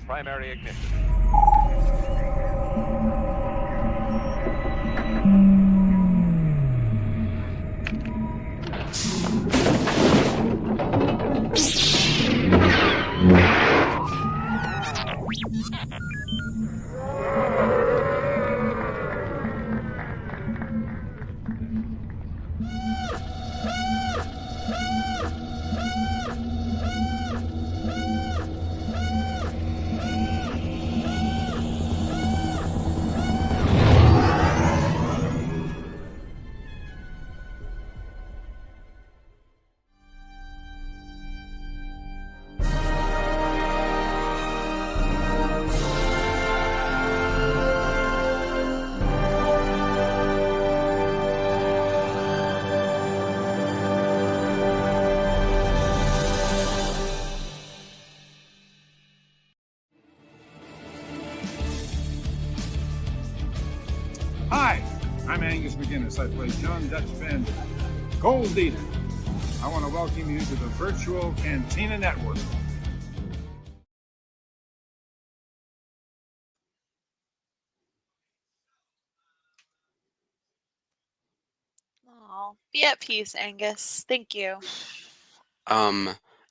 primary ignition. Hi, I'm Angus McGinnis. I play John Dutch Van Gold Eater. I want to welcome you to the Virtual Cantina Network. Oh, be at peace, Angus. Thank you.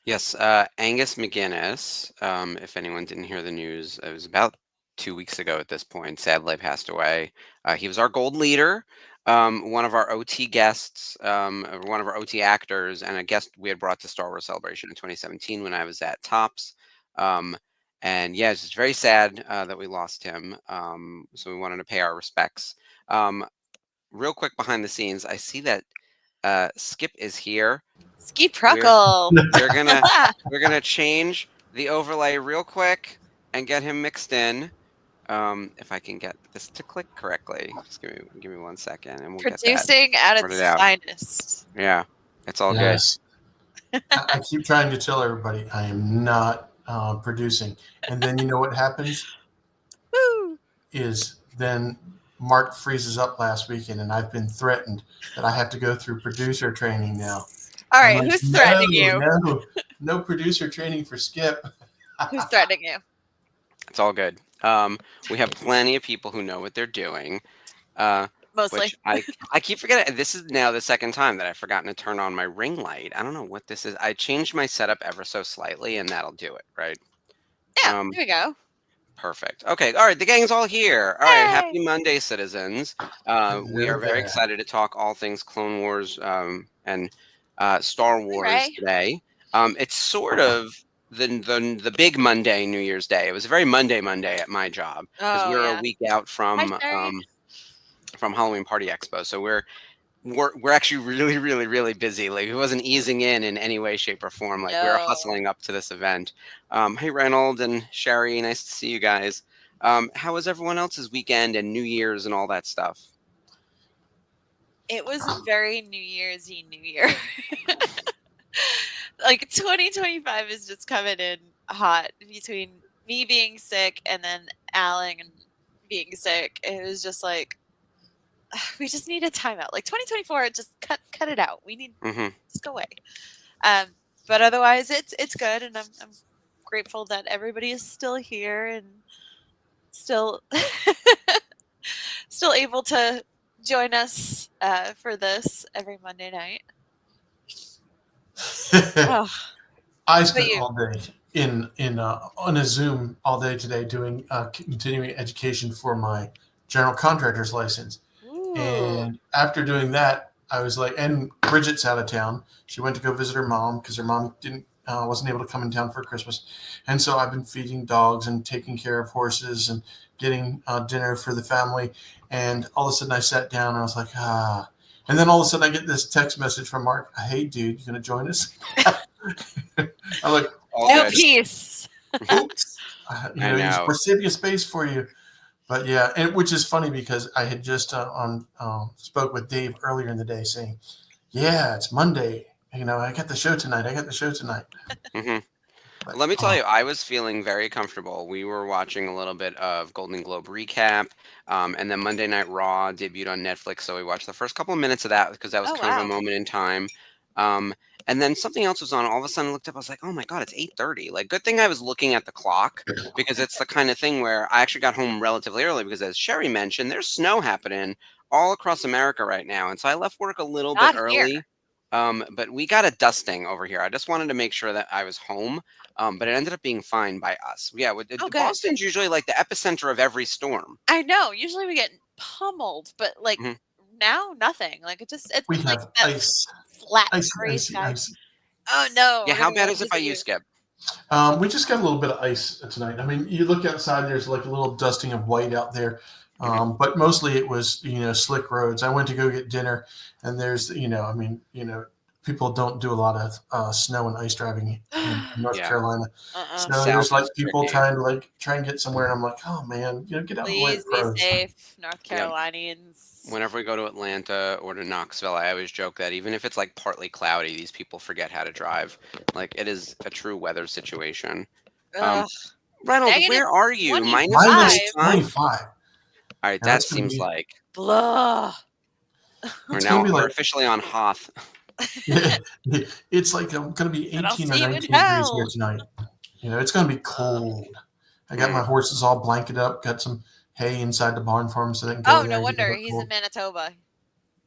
Yes, Angus McGinnis, if anyone didn't hear the news, it was about 2 weeks ago at this point, sadly passed away. He was our gold leader, one of our OT guests, one of our OT actors, and a guest we had brought to Star Wars Celebration in 2017 when I was at Tops. And yeah, it's just very sad that we lost him. So we wanted to pay our respects. Real quick behind the scenes, I see that Skip is here. Ski Pruckle. We're gonna change the overlay real quick and get him mixed in. If I can get this to click correctly, just give me 1 second, and we'll Producing get that at sorted its out. finest. Yeah, it's all Yes. I keep trying to tell everybody I am not producing, and then you know what happens Woo! is then Mark freezes up last weekend, and I've been threatened that I have to go through producer training now. All right, I'm like, who's threatening you? No producer training for Skip. Who's threatening you? It's all good. We have plenty of people who know what they're doing. Mostly. Which I keep forgetting. This is now the second time that I've forgotten to turn on my ring light. I don't know what this is. I changed my setup ever so slightly, and that'll do it, right? Yeah, there we go. Perfect. Okay. All right. The gang's all here. All right. Hey! Happy Monday, citizens. We are very excited to talk all things Clone Wars and Star Wars Ray. today. It's sort of the big Monday, New Year's Day. It was a very Monday at my job because we're a week out from Halloween Party Expo. So we're actually really busy. Like it wasn't easing in any way, shape, or form. Like we were hustling up to this event. Hey, Reynold and Sherry, nice to see you guys. How was everyone else's weekend and New Year's and all that stuff? It was a very New Year's-y New Year. Like 2025 is just coming in hot between me being sick and then Alan being sick. It was just like we just need a timeout. Like 2024, just cut it out. We need just go away. But otherwise, it's good, and I'm grateful that everybody is still here and still still able to join us for this every Monday night. Oh. I spent all day on a Zoom all day today doing continuing education for my general contractor's license. Ooh. And after doing that, I was like, and Bridget's out of town. She went to go visit her mom because her mom wasn't able to come in town for Christmas. And so I've been feeding dogs and taking care of horses and getting dinner for the family. And all of a sudden I sat down and I was like, And then all of a sudden I get this text message from Mark. Hey, dude, you going to join us? I'm like, no peace. Oops. We're saving a space for you. But yeah, and which is funny because I had just spoke with Dave earlier in the day saying, yeah, it's Monday. I got the show tonight. Mm-hmm. But, let me tell you, I was feeling very comfortable. We were watching a little bit of Golden Globe recap, and then Monday Night Raw debuted on Netflix. So we watched the first couple of minutes of that because that was of a moment in time. And then something else was on. All of a sudden, I looked up. I was like, "Oh my god, it's 8:30!" Like, good thing I was looking at the clock because it's the kind of thing where I actually got home relatively early because, as Sherry mentioned, there's snow happening all across America right now, and so I left work a little bit Not here. early. But we got a dusting over here. I just wanted to make sure that I was home. But it ended up being fine by us. Yeah, Oh, good. Boston's usually like the epicenter of every storm. I know. Usually we get pummeled, but like Mhm. now nothing. Like it's We like have that ice, flat icy, gray icy, sky. icy. Oh no, Yeah, we're how gonna bad go is it by visit you, you. Skip? We just got a little bit of ice tonight. I mean, you look outside, there's like a little dusting of white out there. But mostly it was, slick roads. I went to go get dinner, and there's, people don't do a lot of snow and ice driving in North Yeah. Carolina. Uh-uh. So there's South like is people tricky. trying to try and get somewhere, and I'm like, oh man, get out of the way of Please the be roads. safe, North Yep. Carolinians. Whenever we go to Atlanta or to Knoxville, I always joke that even if it's like partly cloudy, these people forget how to drive. Like, it is a true weather situation. Ugh. Ronald, Negative where are you? 25. Minus -5? 25. All right, Now that it's gonna seems be like Blah. it's gonna be we're like officially on Hoth. it's like going to be And I'll 18 or see you in 19 degrees here hell. tonight. It's going to be cold. I got my Mm. horses all blanketed up. Got some hay inside the barn for them so they can go Oh, in there no and get a wonder bit he's in cold. Manitoba.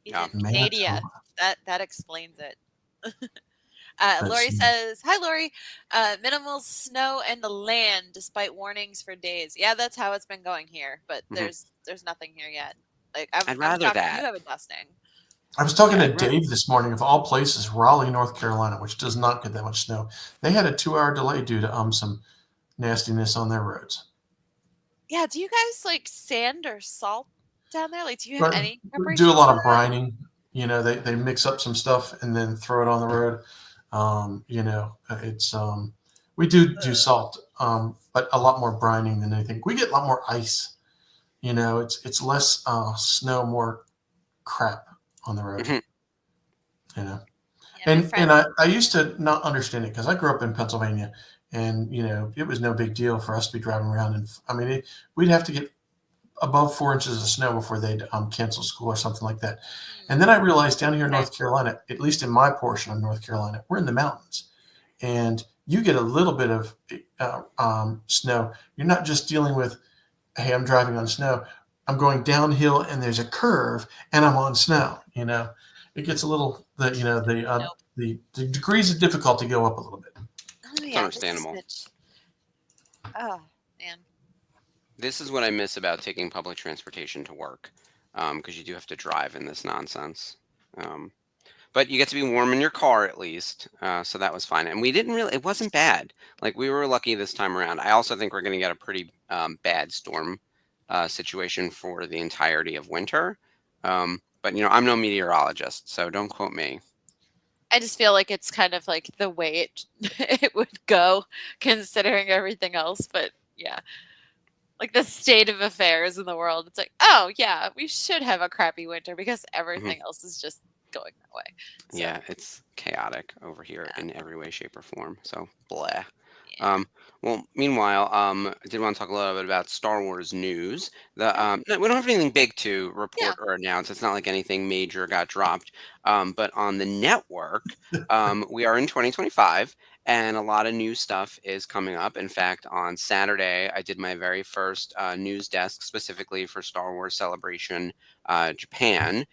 He's Yeah. in Canada. Manitoba. That explains it. Let's Lori see. says, "Hi, Lori. Minimal snow and the land, despite warnings for days. Yeah, that's how it's been going here. But Mhm. there's nothing here yet. Like I'd I'm rather shocked that. you have a dusting. I was talking Yeah, to Dave this morning, of all places, Raleigh, North Carolina, which does not get that much snow. They had a 2-hour delay due to some nastiness on their roads. Yeah. Do you guys like sand or salt down there? Like, do you have But any we do a preparation lot for of that? brining. They mix up some stuff and then throw it on the road. It's we do salt, but a lot more brining than anything. We get a lot more ice. It's less snow, more crap on the road. Mhm. Yeah, my And friend. I used to not understand it because I grew up in Pennsylvania, and it was no big deal for us to be driving around. And I mean, we'd have to get above 4 inches of snow before they'd cancel school or something like that. And then I realized down here in North Carolina, at least in my portion of North Carolina, we're in the mountains, and you get a little bit of snow. You're not just dealing with, hey, I'm driving on snow. I'm going downhill and there's a curve and I'm on snow. It gets a little Nope. the degrees of difficulty go up a little bit. Oh It's yeah, just a understandable. smidge. Oh man. This is what I miss about taking public transportation to work, because you do have to drive in this nonsense. But you get to be warm in your car at least, so that was fine. And we didn't really, it wasn't bad. Like, we were lucky this time around. I also think we're going to get a pretty bad storm situation for the entirety of winter. But I'm no meteorologist, so don't quote me. I just feel like it's kind of like the way it would go, considering everything else. But yeah, like the state of affairs in the world, it's like, oh yeah, we should have a crappy winter because everything else is just going that way. So, Yeah, it's chaotic over here in every way, shape, or form. So, blah. yeah. Well, meanwhile, I did want to talk a little bit about Star Wars news. Yeah. No, we don't have anything big to report Yeah. or announce. It's not like anything major got dropped. But on the network, we are in 2025, and a lot of new stuff is coming up. In fact, on Saturday, I did my very first news desk specifically for Star Wars Celebration Japan,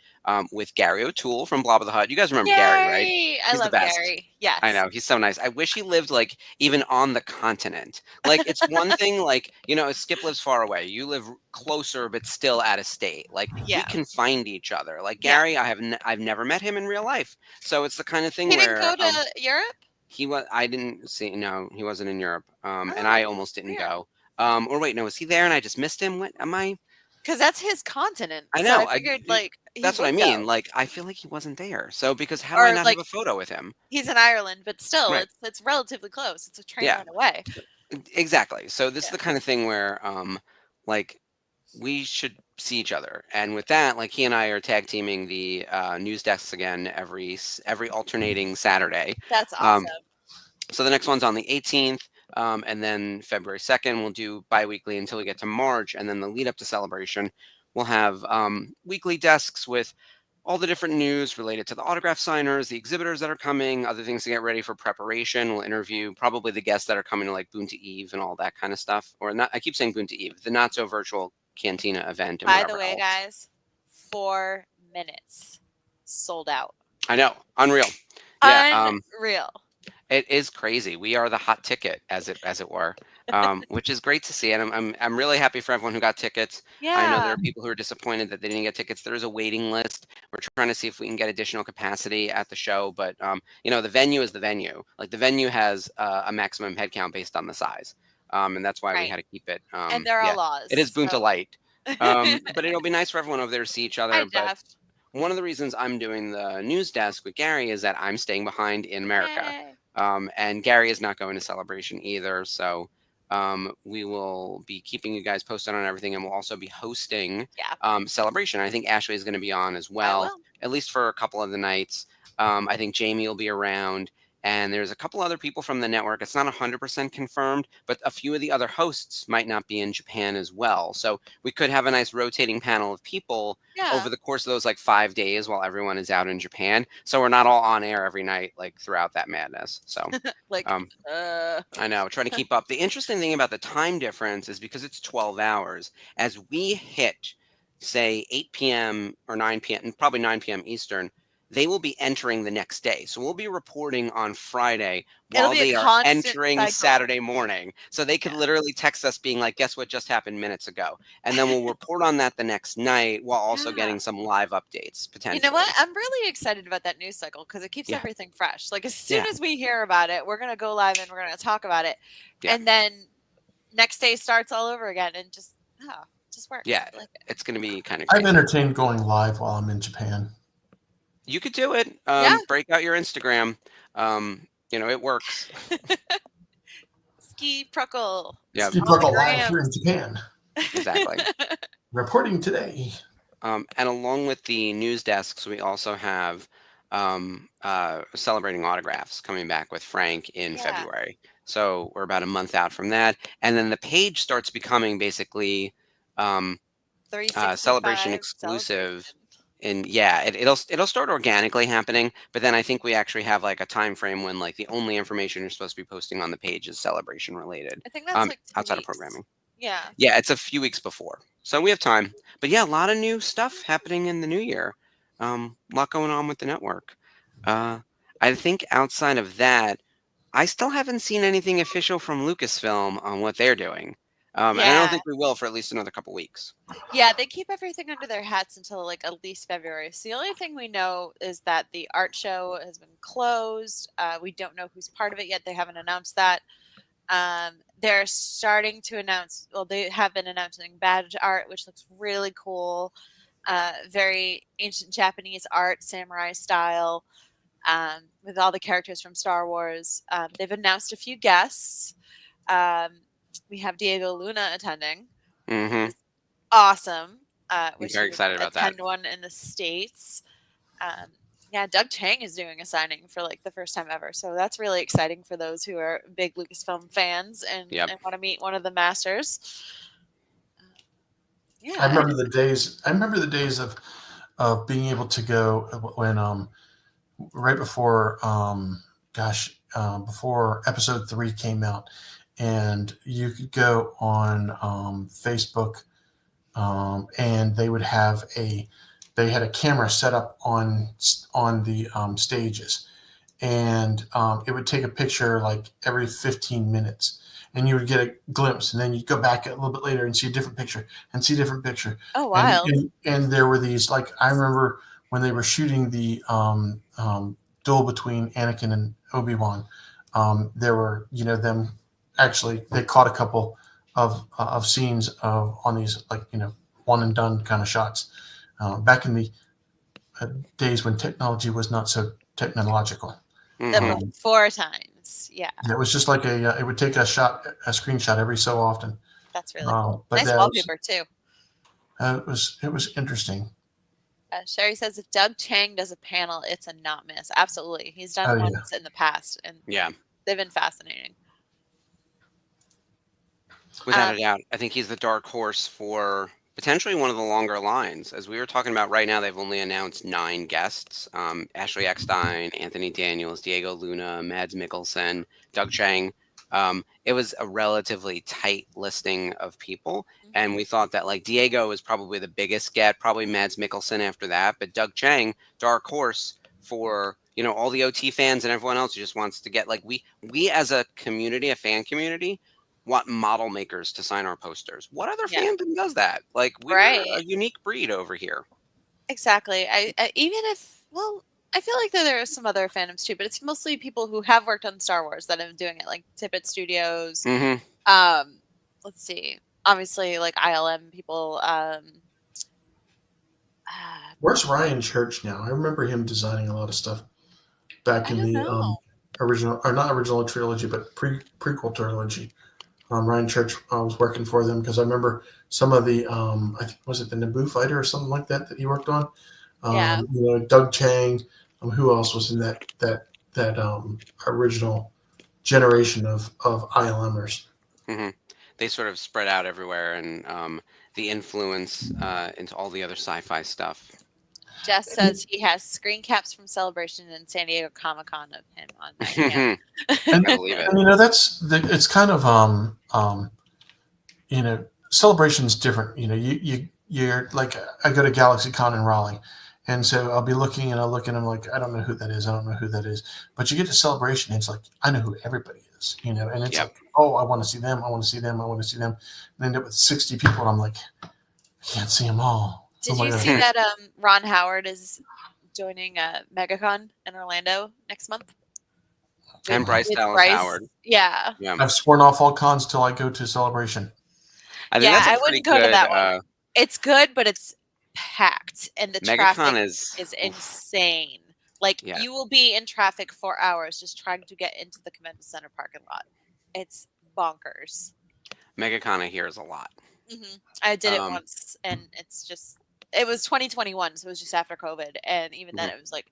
with Gary O'Toole from Blob of the Hut. You guys remember Gary, right? Yay! I He's the love best. Gary. I Yes. know, he's so nice. I wish he lived, like, even on the continent. Like, it's one thing, like, Skip lives far away. You live closer, but still out of state. Like, we Yeah. can find each other. Like, Yeah. Gary, I've never met him in real life. So it's the kind of thing He didn't where go to Europe? I didn't see, no, he wasn't in Europe. And Oh, I almost didn't weird. go. Or wait, no, was he there and I just missed him? What am I? Because that's his continent. I So know. I figured like he That's what I would mean. go. Like, I feel like he wasn't there. So because how do I Or not have like a photo with him? he's in Ireland, but still Right. it's relatively close. It's a train Yeah. ride away. Exactly. So this is Yeah. the kind of thing where, like, we should see each other, and with that, like, he and I are tag teaming the news desks again every alternating Saturday. That's awesome. So the next one's on the 18th, and then February 2nd we'll do biweekly until we get to March, and then the lead up to Celebration, we'll have weekly desks with all the different news related to the autograph signers, the exhibitors that are coming, other things to get ready for preparation. We'll interview probably the guests that are coming to like Boonta Eve and all that kind of stuff. Or not, I keep saying Boonta Eve, the not so virtual Cantina event and By the whatever way, else. guys, 4 minutes sold out. I know, unreal. Yeah, Unreal. it is crazy. We are the hot ticket, as it were, which is great to see. And I'm really happy for everyone who got tickets. I know there Yeah. are people who are disappointed that they didn't get tickets. There is a waiting list. We're trying to see if we can get additional capacity at the show, but the venue is the venue. Like the venue has a maximum head count based on the size, and that's why we Right. had to keep it. And there are Yeah, laws. it is Boonta so- Light, but it'll be nice for everyone over there to see each other. Hi, But Jeff. one of the reasons I'm doing the news desk with Gary is that I'm staying behind in America. Yay. And Gary is not going to Celebration either. So we will be keeping you guys posted on everything, and we'll also be hosting Celebration. I think Ashley is going to be on as well, will. at least for a couple of the nights. I think Jamie will be around. And there's a couple other people from the network. It's not 100% confirmed, but a few of the other hosts might not be in Japan as well. So we could have a nice rotating panel of people over the course of those like 5 days while everyone is out in Japan. So we're not all on air every night like throughout that madness. So I know, trying to keep up. The interesting thing about the time difference is because it's 12 hours. As we hit, say, 8 p.m. or 9 p.m., and probably 9 p.m. Eastern, they will be entering the next day. So we'll be reporting on Friday while they are entering Saturday morning. So they could literally text us being like, guess what just happened minutes ago? And then we'll report on that the next night while also getting some live updates potentially. You know what? I'm really excited about that news cycle because it keeps everything fresh. Like as soon as we hear about it, we're going to go live and we're going to talk about it. And then next day starts all over again and just works. Yeah, it's going to be kind of I've entertained going live while I'm in Japan. You could do it. Break out your Instagram. It works. Ski Pruckle. Yeah. Ski Pruckle live here in Japan. Exactly. Reporting today. And along with the news desks, we also have Celebrating Autographs coming back with Frank in February. So we're about a month out from that. And then the page starts becoming basically Celebration exclusive. And it'll start organically happening, but then I think we actually have like a time frame when like the only information you're supposed to be posting on the page is celebration related. I think that's like 2 outside weeks. of programming. Yeah, it's a few weeks before, so we have time. But a lot of new stuff happening in the new year. A lot going on with the network. I think outside of that, I still haven't seen anything official from Lucasfilm on what they're doing. And I don't think we will for at least another couple weeks. Yeah, they keep everything under their hats until like at least February. So the only thing we know is that the art show has been closed. We don't know who's part of it yet. They haven't announced that. They're starting to announce, they have been announcing badge art, which looks really cool. Very ancient Japanese art, samurai style, with all the characters from Star Wars. They've announced a few guests. We have Diego Luna attending. Mm-hmm. Awesome. I'm very excited about that. One in the States. Doug Chang is doing a signing for like the first time ever. So that's really exciting for those who are big Lucasfilm fans and want to meet one of the masters. I remember the days of being able to go when right before before episode 3 came out, and you could go on Facebook, and they would have they had a camera set up on the stages, and it would take a picture like every 15 minutes, and you would get a glimpse, and then you'd go back a little bit later and see a different picture and see a different picture. Oh, wow. And there were these, like, I remember when they were shooting the duel between Anakin and Obi-Wan, there were, them actually, they caught a couple of scenes on these, like, one and done kind of shots back in the days when technology was not so technological. The before times, it was just like it would take a screenshot every so often. That's really cool. But Nice wallpaper too. It was interesting. Sherry says if Doug Chang does a panel, it's a not miss. Absolutely, he's done ones in the past, and they've been fascinating. Without a doubt, I think he's the dark horse for potentially one of the longer lines. As we were talking about right now, they've only announced 9 guests. Ashley Eckstein, Anthony Daniels, Diego Luna, Mads Mikkelsen, Doug Chang. It was a relatively tight listing of people. And we thought that like Diego was probably the biggest get, probably Mads Mikkelsen after that. But Doug Chang, dark horse for, all the OT fans and everyone else who just wants to get like we as a community, a fan community, want model makers to sign our posters. What other Yeah. fandom does that? Like we're Right. a unique breed over here. Exactly. I even if I feel like that there are some other fandoms too, but it's mostly people who have worked on Star Wars that have been doing it, like Tippett Studios. Mm-hmm. Let's see. Obviously, like ILM people. Where's Ryan Church now? I remember him designing a lot of stuff back I in don't the know. original, or not original trilogy, but prequel trilogy. Ryan Church was working for them because I remember some of the, I think, was it the Naboo fighter or something like that he worked on? Yeah. Doug Chang. Who else was in that original generation of ILMers? Mm-hmm. They sort of spread out everywhere, and the influence into all the other sci-fi stuff. Jess says he has screen caps from Celebration and San Diego Comic-Con of him on that. Yeah. I believe it. And it's kind of Celebration's different. You're like, I go to GalaxyCon in Raleigh, and so I'll be looking and I'll look and I'm like, I don't know who that is. I don't know who that is. But you get to Celebration, and it's like, I know who everybody is, and it's like, oh, I want to see them. I want to see them. I want to see them. And end up with 60 people, and I'm like, I can't see them all. Did you see that Ron Howard is joining MegaCon in Orlando next month? And Bryce Dallas Howard. Yeah. I've sworn off all cons till I go to Celebration. I think that's I wouldn't go to that one. It's good, but it's packed, and the traffic is insane. Like, you will be in traffic for hours just trying to get into the convention center parking lot. It's bonkers. MegaCon I hear is a lot. Mm-hmm. I did it once, and it was 2021, so it was just after COVID, and even then it was like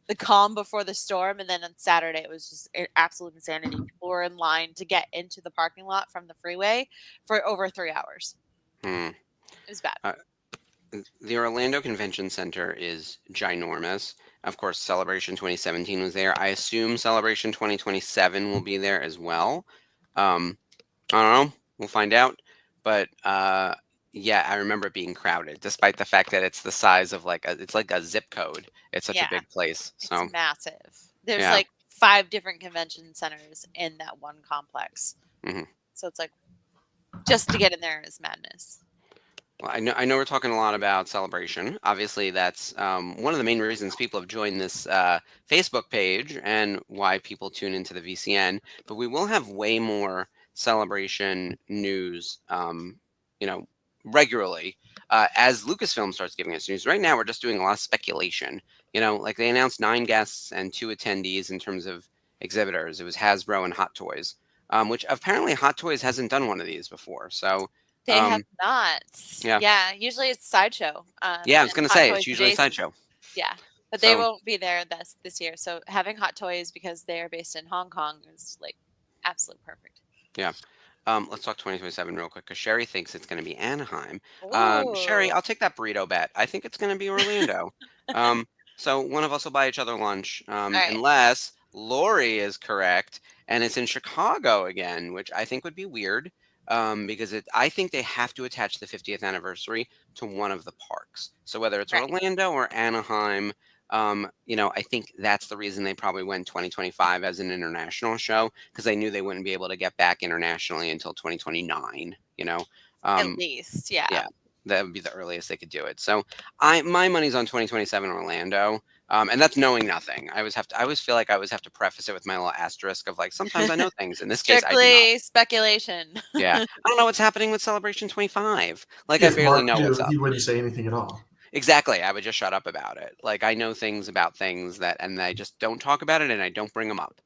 the calm before the storm, and then on Saturday it was just absolute insanity. People were in line to get into the parking lot from the freeway for over 3 hours. It was bad. The Orlando Convention Center is ginormous. Of course, Celebration 2017 was there. I assume Celebration 2027 will be there as well. I don't know. We'll find out. But yeah, I remember it being crowded, despite the fact that it's the size of it's like a zip code. It's such a big place. So it's massive. There's like 5 different convention centers in that one complex. Mm-hmm. So it's like, just to get in there is madness. Well, I know we're talking a lot about Celebration. Obviously, that's one of the main reasons people have joined this Facebook page and why people tune into the VCN. But we will have way more Celebration news, regularly as Lucasfilm starts giving us news. Right now, we're just doing a lot of speculation. Like they announced 9 guests and 2 attendees in terms of exhibitors. It was Hasbro and Hot Toys, which apparently Hot Toys hasn't done one of these before. So they have not. Yeah. Usually it's Sideshow. Yeah, I was going to say it's usually Sideshow. Yeah, but they won't be there this year. So having Hot Toys, because they are based in Hong Kong, is like absolute perfect. Yeah. Let's talk 2027 real quick because Sherry thinks it's going to be Anaheim. Sherry, I'll take that burrito bet. I think it's going to be Orlando. So one of us will buy each other lunch, unless Lori is correct and it's in Chicago again, which I think would be weird because I think they have to attach the 50th anniversary to one of the parks. So whether it's Orlando or Anaheim, I think that's the reason they probably went 2025 as an international show because they knew they wouldn't be able to get back internationally until 2029. At least, yeah, that would be the earliest they could do it. So my money's on 2027 Orlando, and that's knowing nothing. I always feel like I always have to preface it with my little asterisk of like sometimes I know things. In this case, I do not. Speculation. Yeah, I don't know what's happening with Celebration 25. Like I barely know what's up. He wouldn't say anything at all. Exactly. I would just shut up about it. Like I know things about things and I just don't talk about it and I don't bring them up.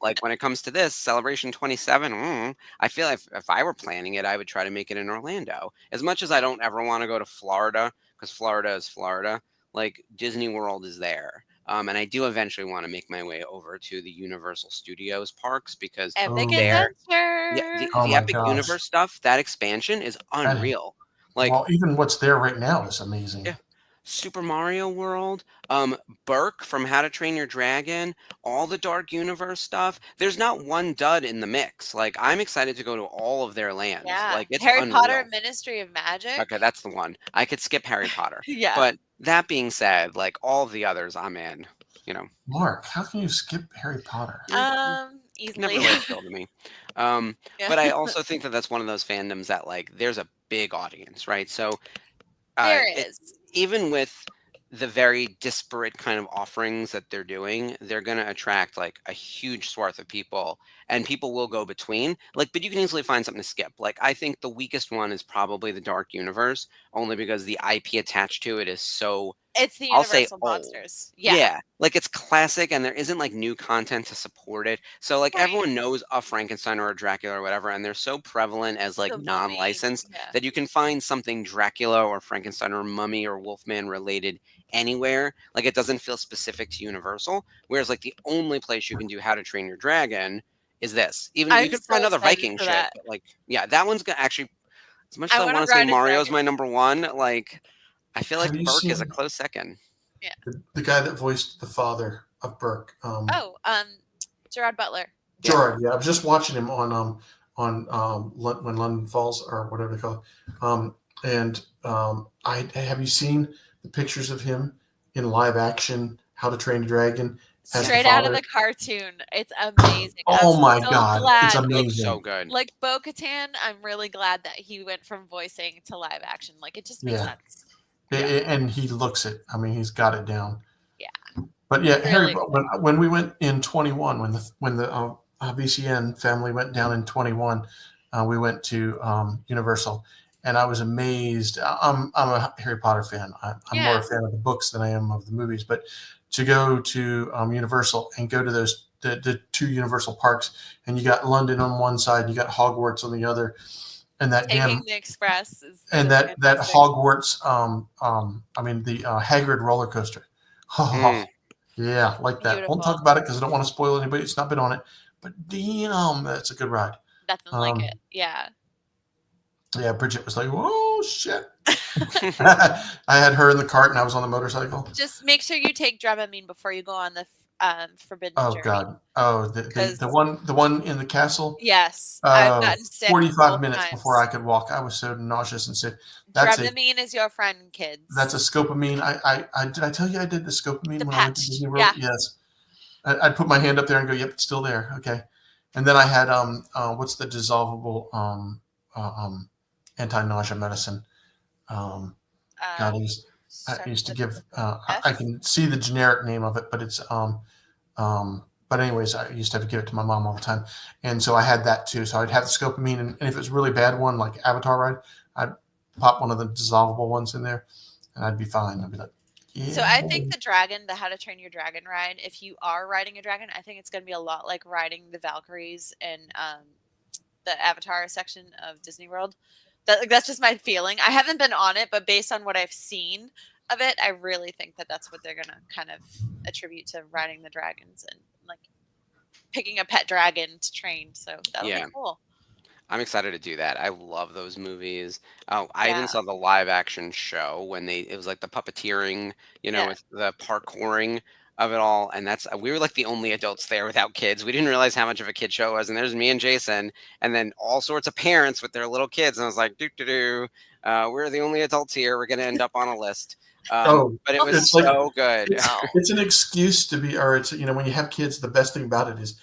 Like when it comes to this Celebration 27, I feel like if I were planning it, I would try to make it in Orlando. As much as I don't ever want to go to Florida because Florida is Florida, like Disney World is there. And I do eventually want to make my way over to the Universal Studios parks because Epic Adventure. The Epic Universe stuff, that expansion is unreal. Like, Well, even what's there right now is amazing. yeah. Super Mario World, Burke from How to Train Your Dragon, all the Dark Universe stuff. There's not one dud in the mix. Like, I'm excited to go to all of their lands. Yeah. Like, it's Harry Potter unreal. Ministry of Magic. Okay, that's the one. I could skip Harry Potter. Yeah. But that being said, like all of the others, I'm in. You know, Mark, how can you skip Harry Potter? never Easily. really appealed to me. Yeah. But I also think that that's one of those fandoms that like there's a big audience, right? So There it, is. even with the very disparate kind of offerings that they're doing, they're going to attract like a huge swath of people, and people will go between. Like, but you can easily find something to skip. Like, I think the weakest one is probably the Dark Universe, only because the IP attached to it is so, It's the I'll say, Universal old. Monsters. Yeah. Yeah, like it's classic, and there isn't like new content to support it. So like Right. everyone knows a Frankenstein or a Dracula or whatever, and they're so prevalent as like The Mummy. non-licensed Yeah. that you can find something Dracula or Frankenstein or Mummy or Wolfman related anywhere. Like it doesn't feel specific to Universal. Whereas like the only place you can do How to Train Your Dragon is this. Even you I'm could so find other excited Viking for shit, that. but like yeah, that one's gonna actually. As much as I I wanna want to say ride a Mario's dragon. my number one, like I feel Have like you Burke is a seen- close second. The guy that voiced the father of Burke. Oh, Gerard Butler. Gerard. Yeah, I was just watching him on when London Falls or whatever they call it. I have you seen the pictures of him in live action? How to Train a Dragon as the Straight out of father? the cartoon. It's amazing. Oh I'm my so God, glad. it's It looks amazing. so good. Like Bo-Katan, I'm really glad that he went from voicing to live action. Like it just makes Yeah. sense. And he looks it. I mean, he's got it down. Yeah. But yeah, Really when we went in 21, when the VCN family went down in 21, we went to Universal, and I was amazed. I'm a Harry Potter fan. I'm more a fan of the books than I am of the movies. But to go to Universal and go to the two Universal parks, and you got London on one side, you got Hogwarts on the other, and that Taking the Express is and so that fantastic. Hogwarts, the Hagrid roller coaster. Mm. Yeah, like that. Beautiful. Won't talk about it because I don't want to spoil anybody. It's not been on it, but damn, that's a good ride. Nothing like it. Yeah. Yeah, Bridget was like, "Whoa, shit!" I had her in the cart, and I was on the motorcycle. Just make sure you take Dramamine before you go on the forbidden Oh journey. God! Oh, the one in the castle. Yes, I've gotten sick 45 minutes times. before I could walk. I was so nauseous and sick. That's Dramamine is your friend, kids. That's a scopamine. I did I tell you I did the scopamine The when I went to patch, Disney World? yeah. Yes. I'd put my hand up there and go, "Yep, it's still there." Okay. And then I had what's the dissolvable anti-nausea medicine? God, I used to give. I can see the generic name of it, but it's But anyways, I used to have to give it to my mom all the time, and so I had that too. So I'd have the scopamine, and if it was a really bad one, like Avatar ride, I'd pop one of the dissolvable ones in there, and I'd be fine. I'd be like, yeah. So I think the How to Train Your Dragon ride, if you are riding a dragon, I think it's going to be a lot like riding the Valkyries in the Avatar section of Disney World. That's just my feeling. I haven't been on it, but based on what I've seen of it, I really think that that's what they're going to kind of attribute to riding the dragons and like picking a pet dragon to train. So that'll be cool. I'm excited to do that. I love those movies. Oh, I even saw the live action show when it was like the puppeteering, with the parkouring of it all. And we were like the only adults there without kids. We didn't realize how much of a kid show it was. And there's me and Jason, and then all sorts of parents with their little kids. And I was like, we're the only adults here. We're going to end up on a list. But it was so good. It's an excuse to be, or it's, when you have kids, the best thing about it is,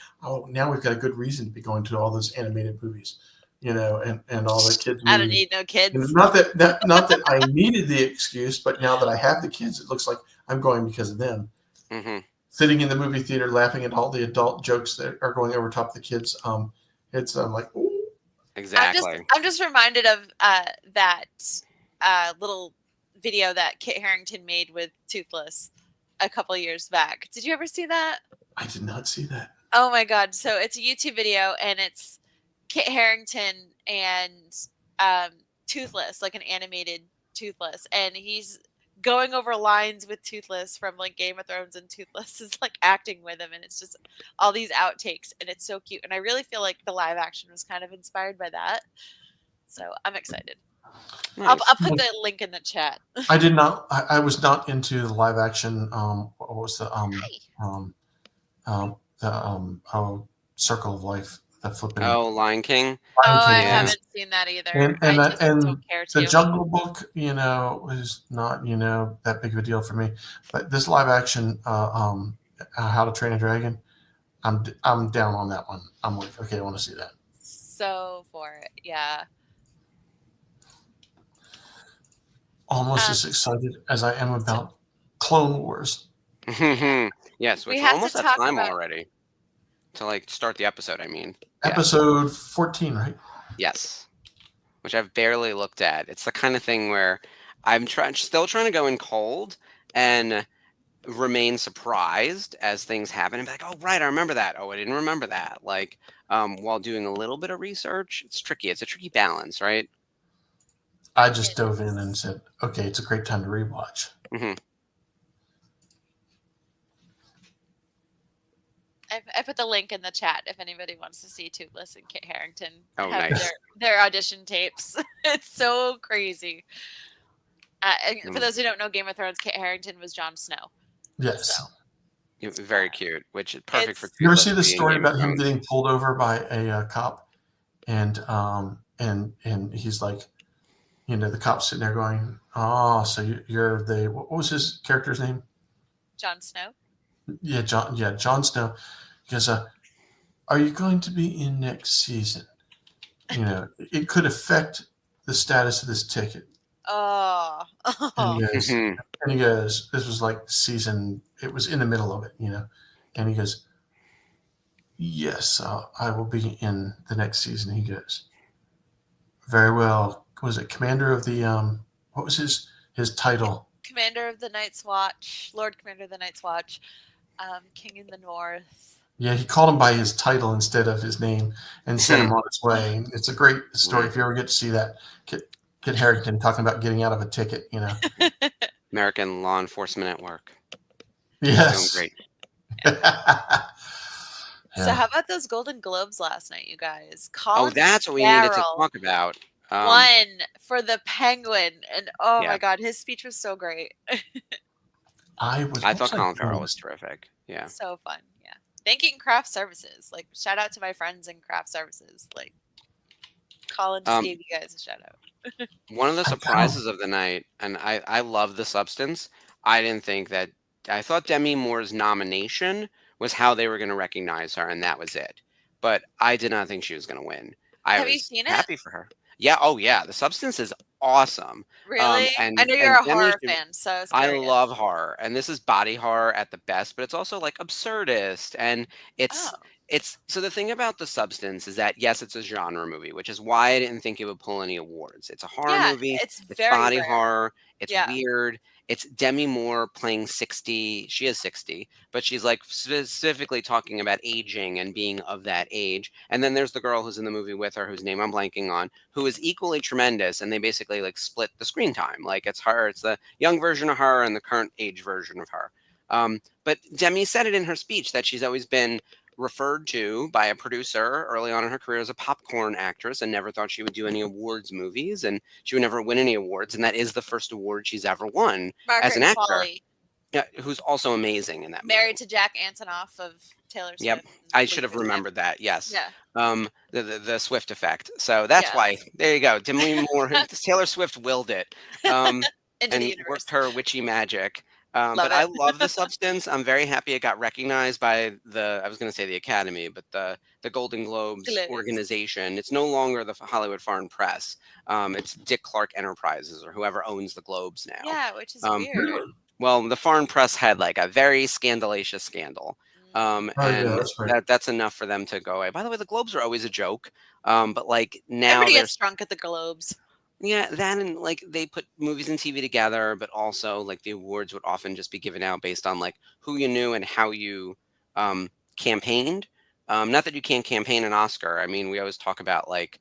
now we've got a good reason to be going to all those animated movies, and all the kids. I don't need no kids. Not that I needed the excuse, but now that I have the kids, it looks like I'm going because of them. Mm-hmm. Sitting in the movie theater, laughing at all the adult jokes that are going over top of the kids. It's like, ooh. Exactly. I'm just reminded of that little video that Kit Harington made with Toothless a couple years back. Did you ever see that? I did not see that. Oh my God. So it's a YouTube video, and it's Kit Harington and Toothless, like an animated Toothless, and he's going over lines with Toothless from like Game of Thrones, and Toothless is like acting with him, and it's just all these outtakes, and it's so cute. And I really feel like the live action was kind of inspired by that. So I'm excited. I'll Nice. put the link in the chat. I did not. I was not into the live action. What was the Circle of Life? The flipping Oh, Lion King. Lion I King. Yeah. haven't seen that either. And I and just don't and care the to. Jungle Book, was not that big of a deal for me. But this live action, How to Train a Dragon, I'm down on that one. I'm like, okay, I want to see that. So for it, yeah. Almost as excited as I am about Clone Wars. Yes, We which we're have to almost at talk time about- already to like start the episode. I mean, yeah. Episode 14, right? Yes, which I've barely looked at. It's the kind of thing where I'm still trying to go in cold and remain surprised as things happen and be like, oh right, I remember that. Oh, I didn't remember that. Like, while doing a little bit of research, it's tricky. It's a tricky balance, right? I just dove in and said, okay, it's a great time to rewatch. Mm-hmm. I put the link in the chat if anybody wants to see Toothless and Kit Harington Oh, have nice. their audition tapes. It's so crazy. For those who don't know Game of Thrones, Kit Harington was Jon Snow. Yes. So, Very cute, which is perfect for. You ever see the Toothless being story Game of about him Thrones. getting pulled over by a cop, and he's like, the cop's sitting there going, "Oh, so you're the what was his character's name?" Jon Snow. Yeah, Jon Snow. He goes, "Are you going to be in next season? It could affect the status of this ticket." Oh. And he goes, "This was like season. It was in the middle of it, And he goes, "Yes, I will be in the next season." He goes, "Very well." Was it commander of the What was his title? Commander of the Night's Watch, Lord Commander of the Night's Watch, King in the North. Yeah, he called him by his title instead of his name and sent him on his way. It's a great story. If you ever get to see that, Kit Harington talking about getting out of a ticket, American Law Enforcement at Work. Yes. Doing great. So how about those Golden Globes last night, you guys? Oh, that's what we needed to talk about. Won for the Penguin, and oh Yeah. my god, his speech was so great. I thought Colin Farrell was terrific. Yeah. So fun. Yeah. Thanking craft services. Like, shout out to my friends in craft services. Like, Colin just gave you guys a shout out. One of the surprises of the night, and I love The Substance. I thought Demi Moore's nomination was how they were going to recognize her, and that was it. But I did not think she was going to win. Have you seen it? Happy for her. Yeah. Oh, yeah. The Substance is awesome. Really? I know you're a horror fan, so I was curious. I love horror, and this is body horror at the best, but it's also like absurdist, and it's so the thing about The Substance is that yes, it's a genre movie, which is why I didn't think it would pull any awards. It's a horror movie. It's very body rare. horror. It's weird. It's Demi Moore playing 60. She is 60, but she's like specifically talking about aging and being of that age. And then there's the girl who's in the movie with her, whose name I'm blanking on, who is equally tremendous. And they basically like split the screen time. Like it's her, it's the young version of her and the current age version of her. But Demi said it in her speech that she's always been referred to by a producer early on in her career as a popcorn actress and never thought she would do any awards movies and she would never win any awards. And that is the first award she's ever won as an actor. Qualley. Yeah, who's also amazing in that movie. Married to Jack Antonoff of Taylor Swift. Yep, I should have remembered that. Yes. Yeah. The Swift effect. So that's why. There you go. Demi Moore. Taylor Swift willed it. And worked her witchy magic. But I love The Substance. I'm very happy it got recognized by I was going to say the Academy, but the Golden Globes organization. It's no longer the Hollywood Foreign Press. It's Dick Clark Enterprises or whoever owns the Globes now. Yeah, which is weird. Well, the Foreign Press had like a very scandalous scandal. That's enough for them to go away. By the way, the Globes are always a joke. But like now everybody gets drunk at the Globes. Yeah, that and like they put movies and TV together, but also like the awards would often just be given out based on like who you knew and how you campaigned. Not that you can't campaign an Oscar. I mean, we always talk about like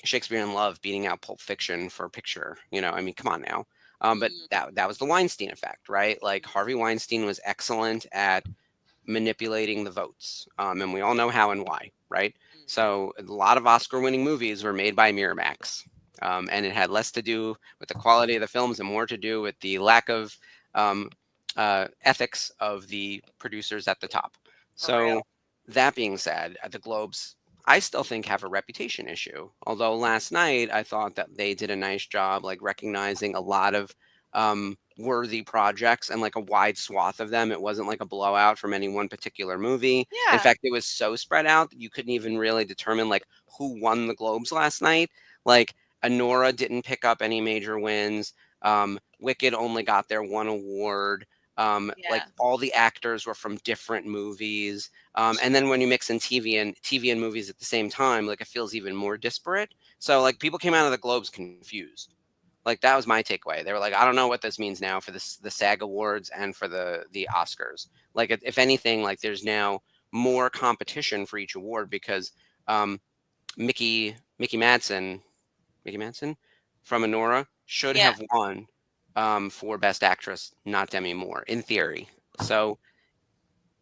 Shakespeare in Love beating out Pulp Fiction for picture. I mean, come on now. But that was the Weinstein effect, right? Like Harvey Weinstein was excellent at manipulating the votes, and we all know how and why, right? So a lot of Oscar-winning movies were made by Miramax. and it had less to do with the quality of the films and more to do with the lack of ethics of the producers at the top. For real. So that being said, the Globes, I still think, have a reputation issue. Although last night I thought that they did a nice job, like recognizing a lot of worthy projects and like a wide swath of them. It wasn't like a blowout from any one particular movie. In Yeah. fact, it was so spread out that you couldn't even really determine like who won the Globes last night. Like Anora didn't pick up any major wins. Wicked only got their one award. Like Yeah. all the actors were from different movies. And then when you mix in TV and movies at the same time, like it feels even more disparate. So like people came out of the Globes confused. Like that was my takeaway. They were like, I don't know what this means now for the SAG Awards and for the Oscars. Like if anything, like there's now more competition for each award because Mickey Madsen from Anora should Yeah. have won for Best Actress, not Demi Moore, in theory. So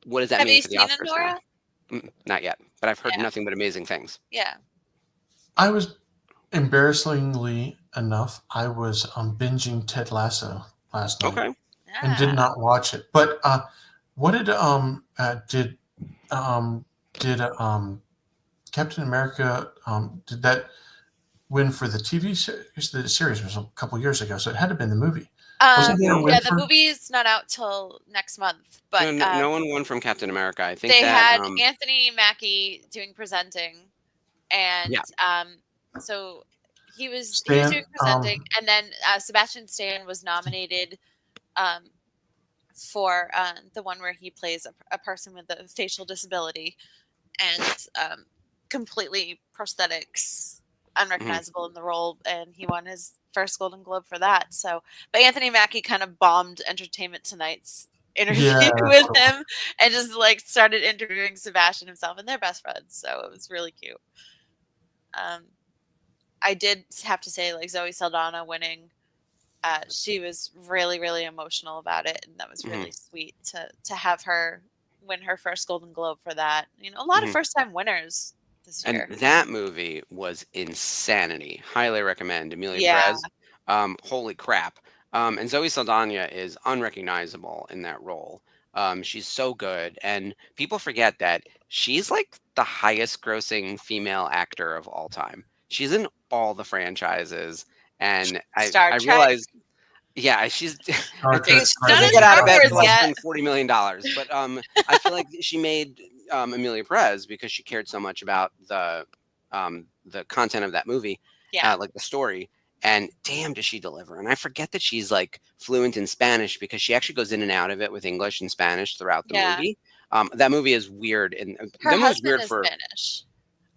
what does that Have mean you for the seen Oscars Anora? now? Not yet, but I've heard Yeah. nothing but amazing things. Yeah. I was embarrassingly enough, I was binging Ted Lasso last night Okay. and did not watch it. But what did Captain America did that win for the TV series? The series was a couple years ago, so it had to have been the movie. Wasn't there a win Yeah, the for- movie's not out till next month, but no one won from Captain America. I think they that had Anthony Mackie doing presenting, and Yeah. so he was Stan, doing presenting, and then Sebastian Stan was nominated for the one where he plays a person with a facial disability and completely prosthetics, unrecognizable in the role, and he won his first Golden Globe for that. So, but Anthony Mackie kind of bombed Entertainment Tonight's interview with him and just like started interviewing Sebastian himself, and they're best friends, so it was really cute. I did have to say, like Zoe Saldana winning, she was really, really emotional about it, and that was really sweet to have her win her first Golden Globe for that. You know, a lot of first-time winners this year. And that movie was insanity. Highly recommend. Emilia Yeah. Perez. Holy crap. And Zoe Saldana is unrecognizable in that role. She's so good. And people forget that she's like the highest grossing female actor of all time. She's in all the franchises. And Star I Trek. realized, yeah, she's Star Trek, She's Star not Trek. in get out Star of bed Wars for less yet. than $40 million. But I feel like she made Emilia Perez because she cared so much about the content of that movie, Yeah. like the story. And damn, does she deliver? And I forget that she's like fluent in Spanish because she actually goes in and out of it with English and Spanish throughout the movie. That movie is weird, and Her that movie's husband weird is for Spanish,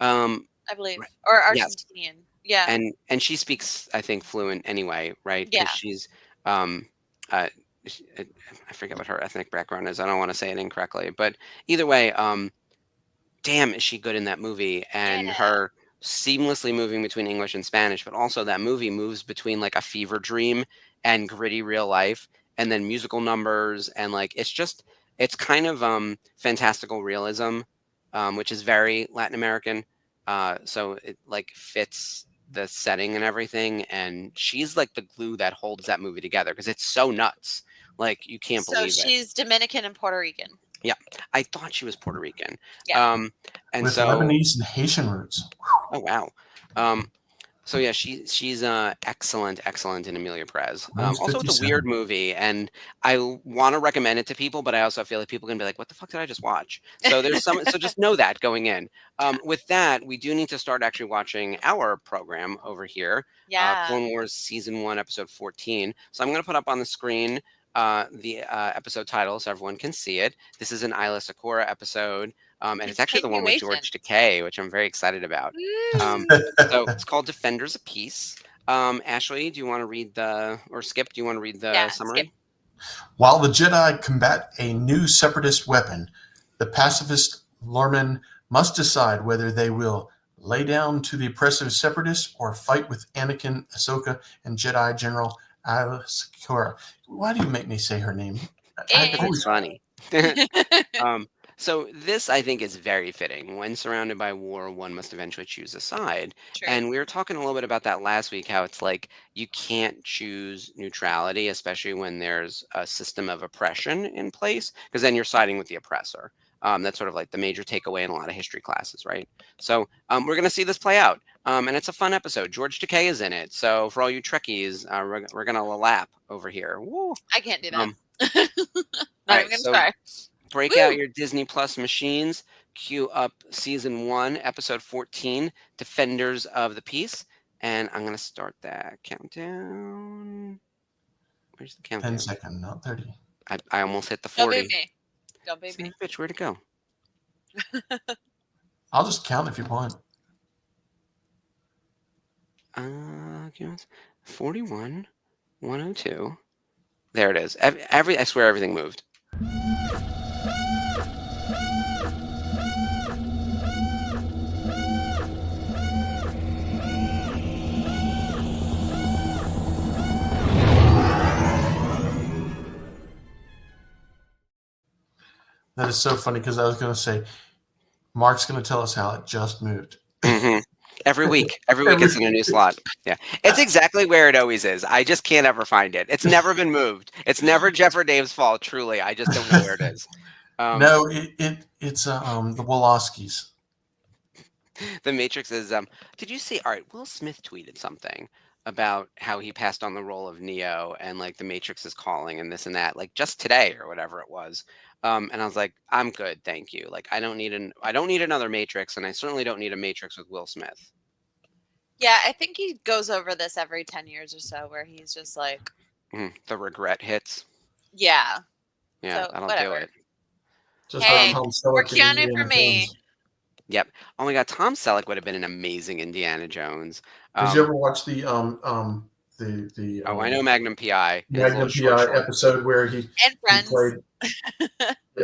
I I believe, or yes. Argentinian. Yeah. And she speaks, I think, fluent anyway, right? Yeah. Because she's I forget what her ethnic background is. I don't want to say it incorrectly, but either way, damn, is she good in that movie? And Yeah. her seamlessly moving between English and Spanish, but also that movie moves between like a fever dream and gritty real life, and then musical numbers, and like it's kind of fantastical realism, which is very Latin American. So it like fits the setting and everything, and she's like the glue that holds that movie together because it's so nuts. Like you can't So believe it. she's Dominican and Puerto Rican. Yeah, I thought she was Puerto Rican. Yeah. And With so Lebanese and Haitian roots. oh wow. So yeah, she's excellent in Emilia Perez. Mine's Also, it's a 57. weird movie, and I want to recommend it to people, but I also feel like people are gonna be like, "What the fuck did I just watch?" So there's some. So just know that going in. With that, we do need to start actually watching our program over here. Yeah. Clone Wars Season 1, Episode 14. So I'm gonna put up on the screen the episode title so everyone can see it. This is an Isla Sakura episode. And it's actually the one with George Takei, which I'm very excited about. So it's called Defenders of Peace. Ashley, do you want to read or Skip, do you want to read the summary? Skip. While the Jedi combat a new separatist weapon, the pacifist Lorman must decide whether they will lay down to the oppressive separatists or fight with Anakin, Ahsoka, and Jedi General Aalya Sakura. Why do you make me say her name? It's funny. So this, I think, is very fitting. When surrounded by war, one must eventually choose a side. True. And we were talking a little bit about that last week, how it's like you can't choose neutrality, especially when there's a system of oppression in place, because then you're siding with the oppressor. That's sort of like the major takeaway in a lot of history classes, right? So we're going to see this play out. And it's a fun episode. George Takei is in it. So for all you Trekkies, we're going to lap over here. Woo. I can't do that. Um, Not all even right, gonna so try. break Woo! out your Disney Plus machines, cue up season 1, episode 14, Defenders of the Peace, and I'm going to start that countdown. Where's the 10 countdown? seconds, not 30. I almost hit the Don't 40. beat me. Don't beat Son me. of a bitch, where'd it go? I'll just count if you want. 41, 102. There it is. I swear everything moved. That is so funny because I was going to say, Mark's going to tell us how it just moved. Mm-hmm. Every week it's in a new slot. Yeah, it's exactly where it always is. I just can't ever find it. It's never been moved. It's never Jeff or Dave's fault. Truly, I just don't know where it is. No, it's the Woloskis. The Matrix is. Did you see? All right, Will Smith tweeted something about how he passed on the role of Neo and like the Matrix is calling and this and that, like just today or whatever it was. And I was like, I'm good, thank you. Like I don't need another Matrix, and I certainly don't need a Matrix with Will Smith. Yeah, I think he goes over this every 10 years or so, where he's just like, The regret hits. yeah. Yeah, So, that'll whatever. do it. Just Hey, like Tom Selleck more in Keanu Indiana for me. Jones. Yep. Oh my God, Tom Selleck would have been an amazing Indiana Jones. Did you ever watch the Oh, I know Magnum PI. Magnum PI episode where he And Friends. played?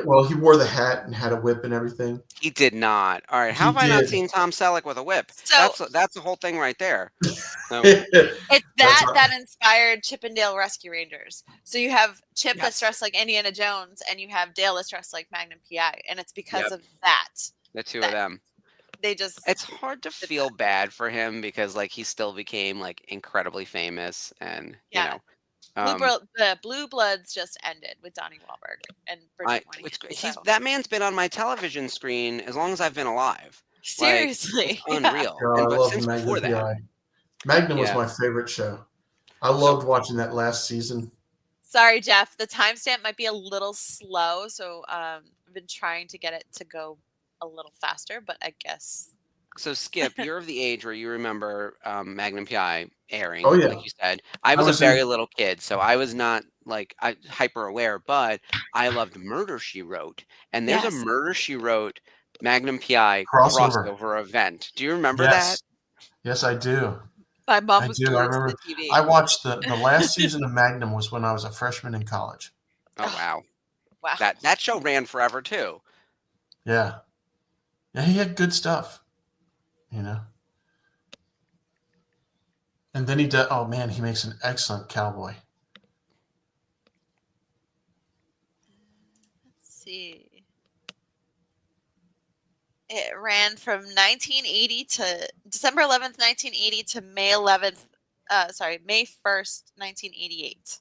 Well, he wore the hat and had a whip and everything. He did not. All right, how He have I not did. seen Tom Selleck with a whip? So That's the whole thing right there. So, it's That's right. that inspired Chip and Dale Rescue Rangers. So you have Chip that's Yes. dressed like Indiana Jones, and you have Dale that's dressed like Magnum PI, and it's because Yep. of that. the two That- of them. They just It's hard to feel bad for him because like he still became like incredibly famous and Yeah. you know. the Blue Bloods just ended with Donnie Wahlberg and Bridget Moynihan. So. That man's been on my television screen as long as I've been alive. Seriously, It's unreal. God, I But love since Magnum before that, PI. Magnum was Yeah. my favorite show. I loved watching that last season. Sorry, Jeff. The timestamp might be a little slow, so I've been trying to get it to go a little faster, but I guess. So Skip, you're of the age where you remember Magnum PI airing, Oh, yeah. like you said. I was was a in- very little kid, so I was not like hyper aware, but I loved Murder She Wrote, and there's Yes. a Murder She Wrote Magnum PI Crossover. crossover event. Do you remember Yes. that? Yes, I do. My mom I was do. I glued to remember. the TV. I watched the last season of Magnum was when I was a freshman in college. Oh wow, Wow. that show ran forever too. Yeah. Yeah, he had good stuff. You know. And then he does. Oh man, he makes an excellent cowboy. Let's see. It ran from 1980 to December 11th, 1980 to May 11th. May 1st, 1988.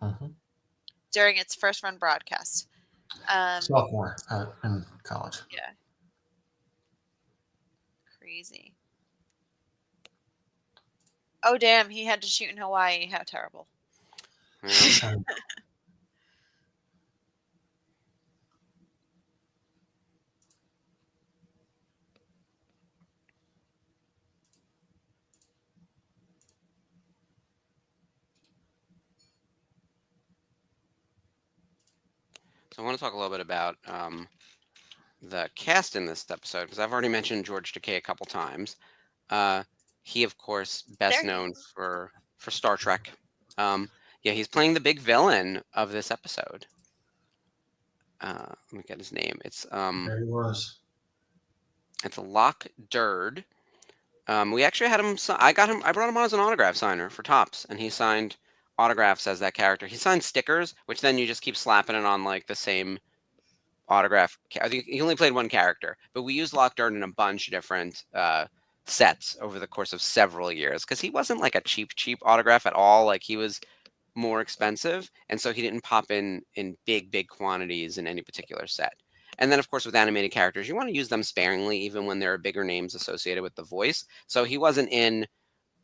Mhm. During its first run broadcast. Sophomore in college. Yeah. Crazy. Oh damn! He had to shoot in Hawaii. How terrible. Yeah. So I want to talk a little bit about the cast in this episode because I've already mentioned George Takei a couple times. He, of course, best There he known for Star Trek. Yeah, he's playing the big villain of this episode. Let me get his name. It's There he was. It's Locke Durd. We actually had him. I brought him on as an autograph signer for Topps, and he signed autographs as that character. He signed stickers, which then you just keep slapping it on like the same autograph. I think he only played one character, but we used Lockdart in a bunch of different sets over the course of several years because he wasn't like a cheap autograph at all. Like he was more expensive, and so he didn't pop in big quantities in any particular set. And then, of course, with animated characters, you want to use them sparingly, even when there are bigger names associated with the voice. So he wasn't in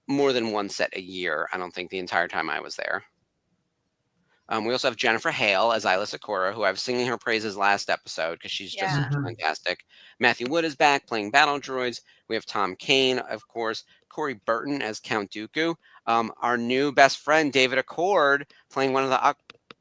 more than one set a year, I don't think, the entire time I was there. We also have Jennifer Hale as Isla Sakura, who I was singing her praises last episode because she's just Yeah. fantastic. Matthew Wood is back playing Battle Droids. We have Tom Kane, of course. Corey Burton as Count Dooku. Our new best friend David Accord playing one of the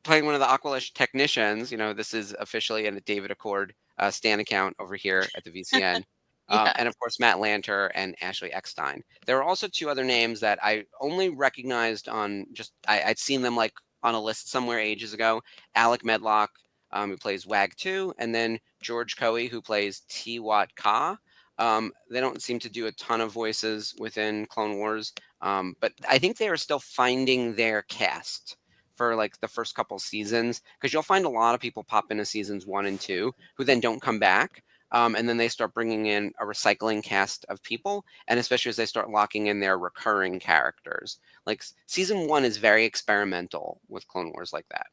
Aqualish technicians. You know, this is officially a David Accord Stan account over here at the VCN. Yeah. And of course, Matt Lanter and Ashley Eckstein. There were also two other names that I only recognized on I'd seen them like on a list somewhere ages ago. Alec Medlock, who plays Wag 2, and then George Coey, who plays T-Wat Ka. They don't seem to do a ton of voices within Clone Wars, but I think they are still finding their cast for like the first couple seasons, because you'll find a lot of people pop into seasons 1 and 2 who then don't come back. And then they start bringing in a recycling cast of people, and especially as they start locking in their recurring characters. Like season 1 is very experimental with Clone Wars like that.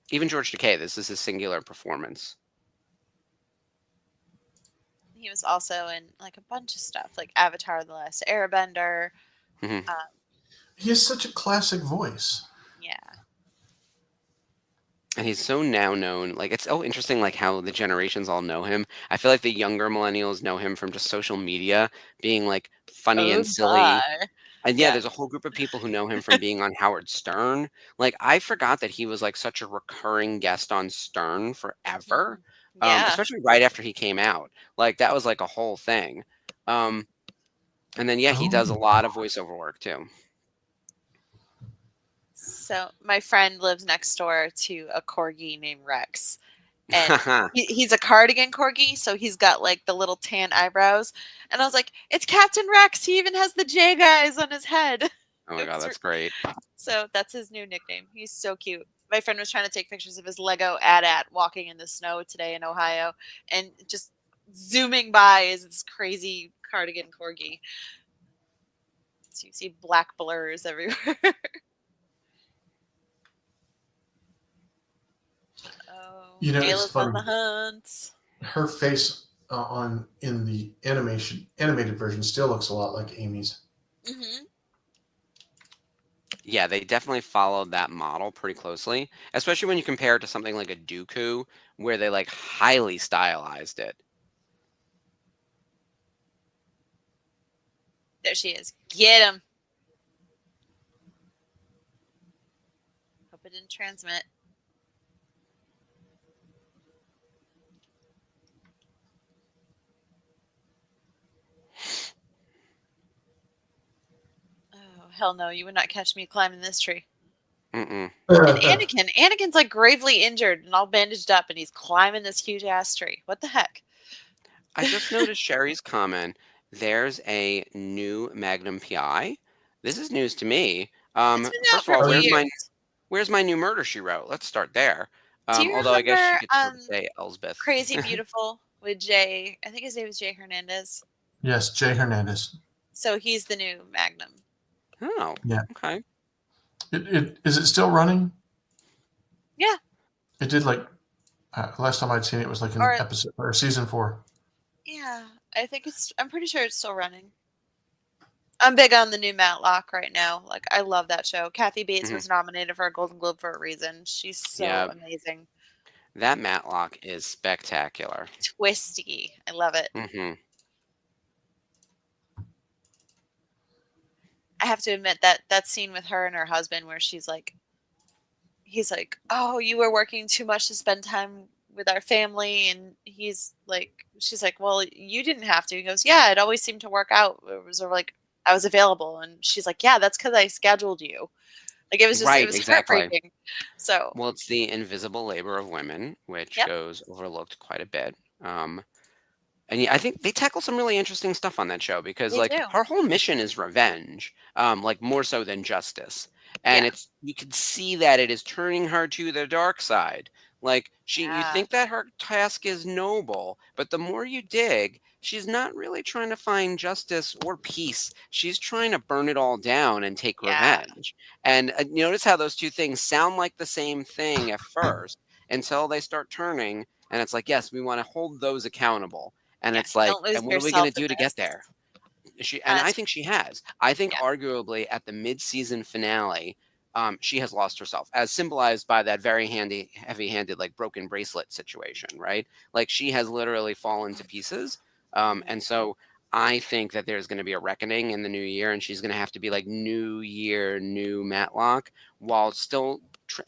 Even George Takei, this is his singular performance. He was also in like a bunch of stuff, like Avatar: The Last Airbender. Mhm. He has such a classic voice. Yeah. And he's so now known. Like, it's so interesting, like, how the generations all know him. I feel like the younger millennials know him from just social media, being, like, funny and silly. my. And yeah, Yeah. there's a whole group of people who know him from being on Howard Stern. Like, I forgot that he was, like, such a recurring guest on Stern forever. Yeah. Especially right after he came out. Like, that was, like, a whole thing. And then, yeah, he does a lot of voiceover work, too. So my friend lives next door to a corgi named Rex, and he's a cardigan corgi, so he's got like the little tan eyebrows. And I was like, "It's Captain Rex. He even has the J guys on his head." Oh my God, that's great. So that's his new nickname. He's so cute. My friend was trying to take pictures of his Lego AT-AT walking in the snow today in Ohio, and just zooming by is this crazy cardigan corgi. So you see black blurs everywhere. You know, it's Kayla's on funny. the hunt. Her face in the animated version still looks a lot like Amy's. Mm-hmm. Yeah, they definitely followed that model pretty closely, especially when you compare it to something like a Dooku, where they like highly stylized it. There she is. Get him. Hope it didn't transmit. Oh, hell no. You would not catch me climbing this tree. Mm-mm. And Anakin's like gravely injured and all bandaged up, and he's climbing this huge ass tree. What the heck? I just noticed Sherry's comment. There's a new Magnum PI. This is news to me. It's been out First for of all, a few years. where's my new Murder She Wrote? Let's start there. Do you Although I guess remember, she could sort of say Elsbeth. Crazy Beautiful with Jay? I think his name is Jay Hernandez. Yes, Jay Hernandez. So he's the new Magnum. Oh, Yeah. Okay. Is it still running? Yeah. It did like last time I'd seen it was like an episode or season 4. Yeah, I'm pretty sure it's still running. I'm big on the new Matlock right now. Like, I love that show. Kathy Bates was nominated for a Golden Globe for a reason. She's so amazing. That Matlock is spectacular. Twisty. I love it. Mm-hmm. I have to admit that scene with her and her husband where he's like, "Oh, you were working too much to spend time with our family," and she's like, "Well, you didn't have to." He goes, "Yeah, it always seemed to work out. It was like I was available," and she's like, "Yeah, that's because I scheduled you." Like it was just it was heartbreaking. So well, it's the invisible labor of women, which goes overlooked quite a bit. And yeah, I think they tackle some really interesting stuff on that show because her whole mission is revenge, like more so than justice. And you can see that it is turning her to the dark side. Like you Yeah. think that her task is noble, but the more you dig, she's not really trying to find justice or peace. She's trying to burn it all down and take Yeah. revenge. And notice how those two things sound like the same thing at first until they start turning. And it's like, yes, we want to hold those accountable. And Yeah. it's like, Don't lose and what are we going yourself to in do to get this. there? And I think she has. I think Yeah. arguably at the mid-season finale, she has lost herself, as symbolized by that very heavy-handed, like broken bracelet situation, right? Like she has literally fallen to pieces. And so I think that there's going to be a reckoning in the new year, and she's going to have to be like new year, new Matlock, while still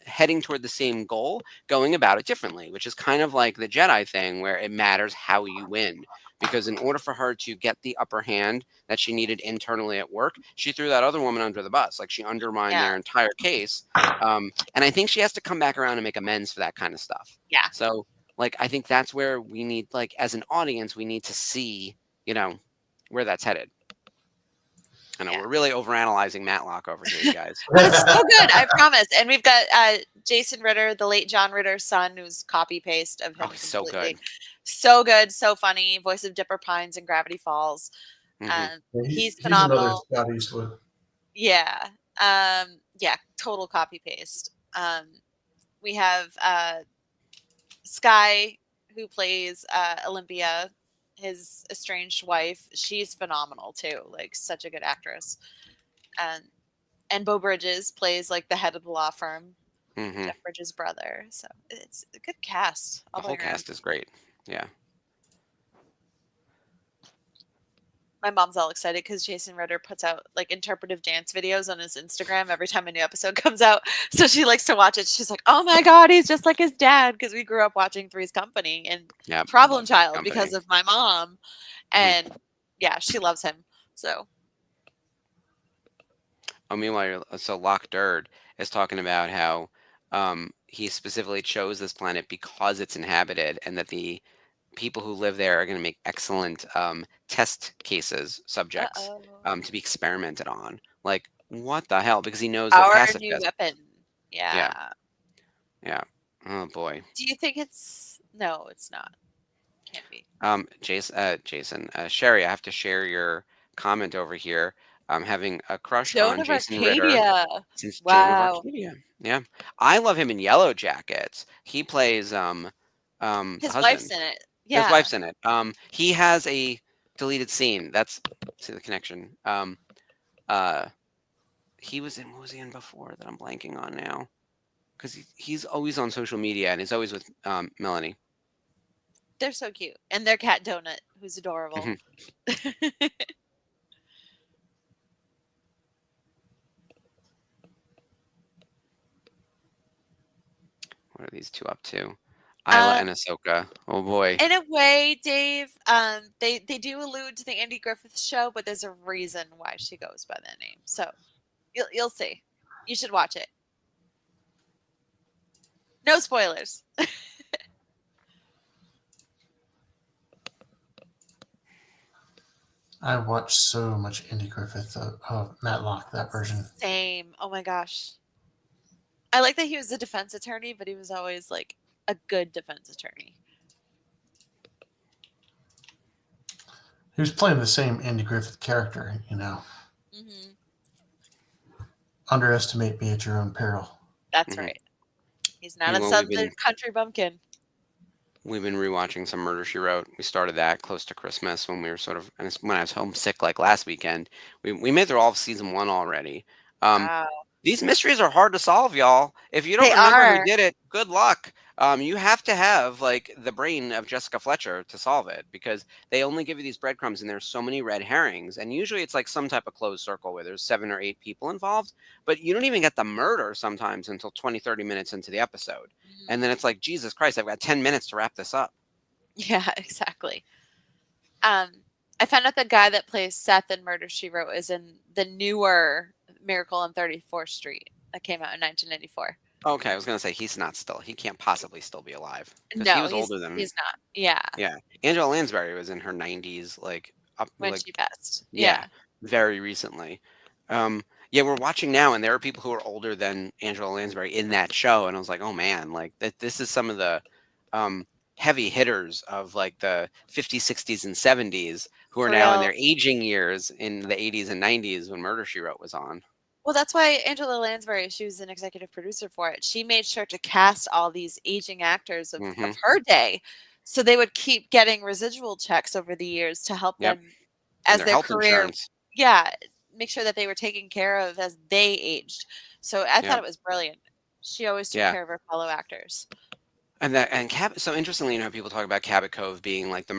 heading toward the same goal, going about it differently, which is kind of like the Jedi thing, where it matters how you win. Because in order for her to get the upper hand that she needed internally at work, she threw that other woman under the bus. Like she undermined Yeah. their entire case. And I think she has to come back around and make amends for that kind of stuff. Yeah. So, like, I think that's where we need, like, as an audience, we need to see, where that's headed. I know Yeah. we're really overanalyzing Matlock over here, you guys. But it's so good, I promise. And we've got Jason Ritter, the late John Ritter's son, who's copy paste of him Oh, he's so completely. good. So good, so funny. Voice of Dipper Pines and Gravity Falls. Mhm. And he's He's another phenomenal. Scott Eastwood. Yeah. Yeah, total copy paste. We have Sky, who plays Olympia, his estranged wife. She's phenomenal too. Like such a good actress. And Beau Bridges plays like the head of the law firm, Mhm. Jeff Bridges' brother. So it's a good cast. The whole cast is great. Yeah. My mom's all excited because Jason Ritter puts out like interpretive dance videos on his Instagram every time a new episode comes out. So she likes to watch it. She's like, "Oh my god, he's just like his dad," because we grew up watching Three's Company and Yeah. Problem love Three's Child Company. because of my mom. And yeah, she loves him. So Oh, meanwhile, so Loch Durd is talking about how he specifically chose this planet because it's inhabited, and that the people who live there are going to make excellent test cases subjects uh-oh. to be experimented on. Like, what the hell? Because he knows they're Our new pacifists. weapon. Yeah. Yeah. Oh boy. Do you think it's no, it's not. Can't be. Jason, Sherry, I have to share your comment over here. I'm having a crush Joan on of Jason Ritter Arcadia. since Joan of Wow. Arcadia. Yeah, I love him in Yellow Jackets. He plays the His husband. wife's in it. His Yeah. wife's in it. He has a deleted scene. That's see the connection. He was in, what was he in before that I'm blanking on now? Because he's always on social media and he's always with Melanie. They're so cute. And their cat Donut, who's adorable. Mhm. What are these two up to? Isla and Ahsoka. Oh boy. In a way, Dave, they do allude to the Andy Griffith Show, but there's a reason why she goes by that name. So you'll see. You should watch it. No spoilers. I watched so much Andy Griffith of Matlock, that version. Same. Oh my gosh. I like that he was a defense attorney, but he was always like a good defense attorney. He was playing the same Andy Griffith character, Mm-hmm. Underestimate me at your own peril. That's Mhm. right. He's not Meanwhile, a southern country bumpkin. We've been rewatching some Murder She Wrote. We started that close to Christmas when we were when I was homesick like last weekend. We made through all of season 1 already. Wow. These mysteries are hard to solve, y'all. If you don't They remember are. who did it, good luck. You have to have like the brain of Jessica Fletcher to solve it, because they only give you these breadcrumbs and there's so many red herrings. And usually it's like some type of closed circle where there's 7 or 8 people involved, but you don't even get the murder sometimes until 20, 30 minutes into the episode. And then it's like, Jesus Christ, I've got 10 minutes to wrap this up. Yeah, exactly. I found out the guy that plays Seth in Murder She Wrote is in the newer Miracle on 34th Street that came out in 1994. Okay, I was gonna say he can't possibly still be alive. 'Cause No, he was older than he's not. Yeah, Yeah. Angela Lansbury was in her 90s, like up when like she passed. yeah, very recently. Yeah, we're watching now, and there are people who are older than Angela Lansbury in that show, and I was like, oh man, like this is some of the um, heavy hitters of like the 50s, 60s, and 70s who are For now in real. their aging years in the 80s and 90s when Murder She Wrote was on. Well, that's why Angela Lansbury, she was an executive producer for it. She made sure to cast all these aging actors Hmm. of her day, so they would keep getting residual checks over the years to help Yep, them and as their their health career, insurance. yeah, make sure that they were taken care of as they aged. So I thought Yep, it was brilliant. She always took yeah. care of her fellow actors. And so interestingly, people talk about Cabot Cove being like the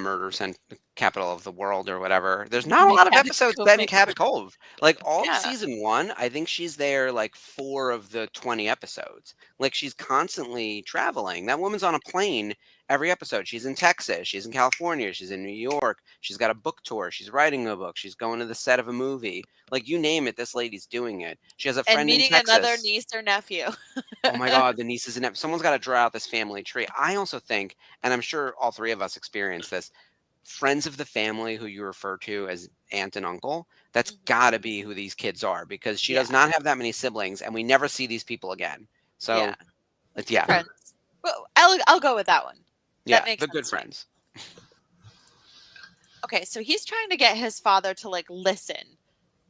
capital of the world or whatever. There's not a lot of Cabot episodes Cove set in makes Cabot Cove. Like all of yeah, season one, I think she's there like 4 of the 20 episodes. Like she's constantly traveling. That woman's on a plane every episode. She's in Texas, she's in California, she's in New York. She's got a book tour. She's writing a book. She's going to the set of a movie. Like you name it, this lady's doing it. She has a and friend in meeting another Texas. niece or nephew. Oh my God, the nieces and someone's got to draw out this family tree. I also think, and I'm sure all 3 of us experience this, friends of the family who you refer to as aunt and uncle, that's Mhm. got to be who these kids are because she Yeah, does not have that many siblings and we never see these people again. yeah, So, it's, yeah, friends. Well, I'll go with that one. That yeah, makes the good sense to me. friends. Okay, so he's trying to get his father to like listen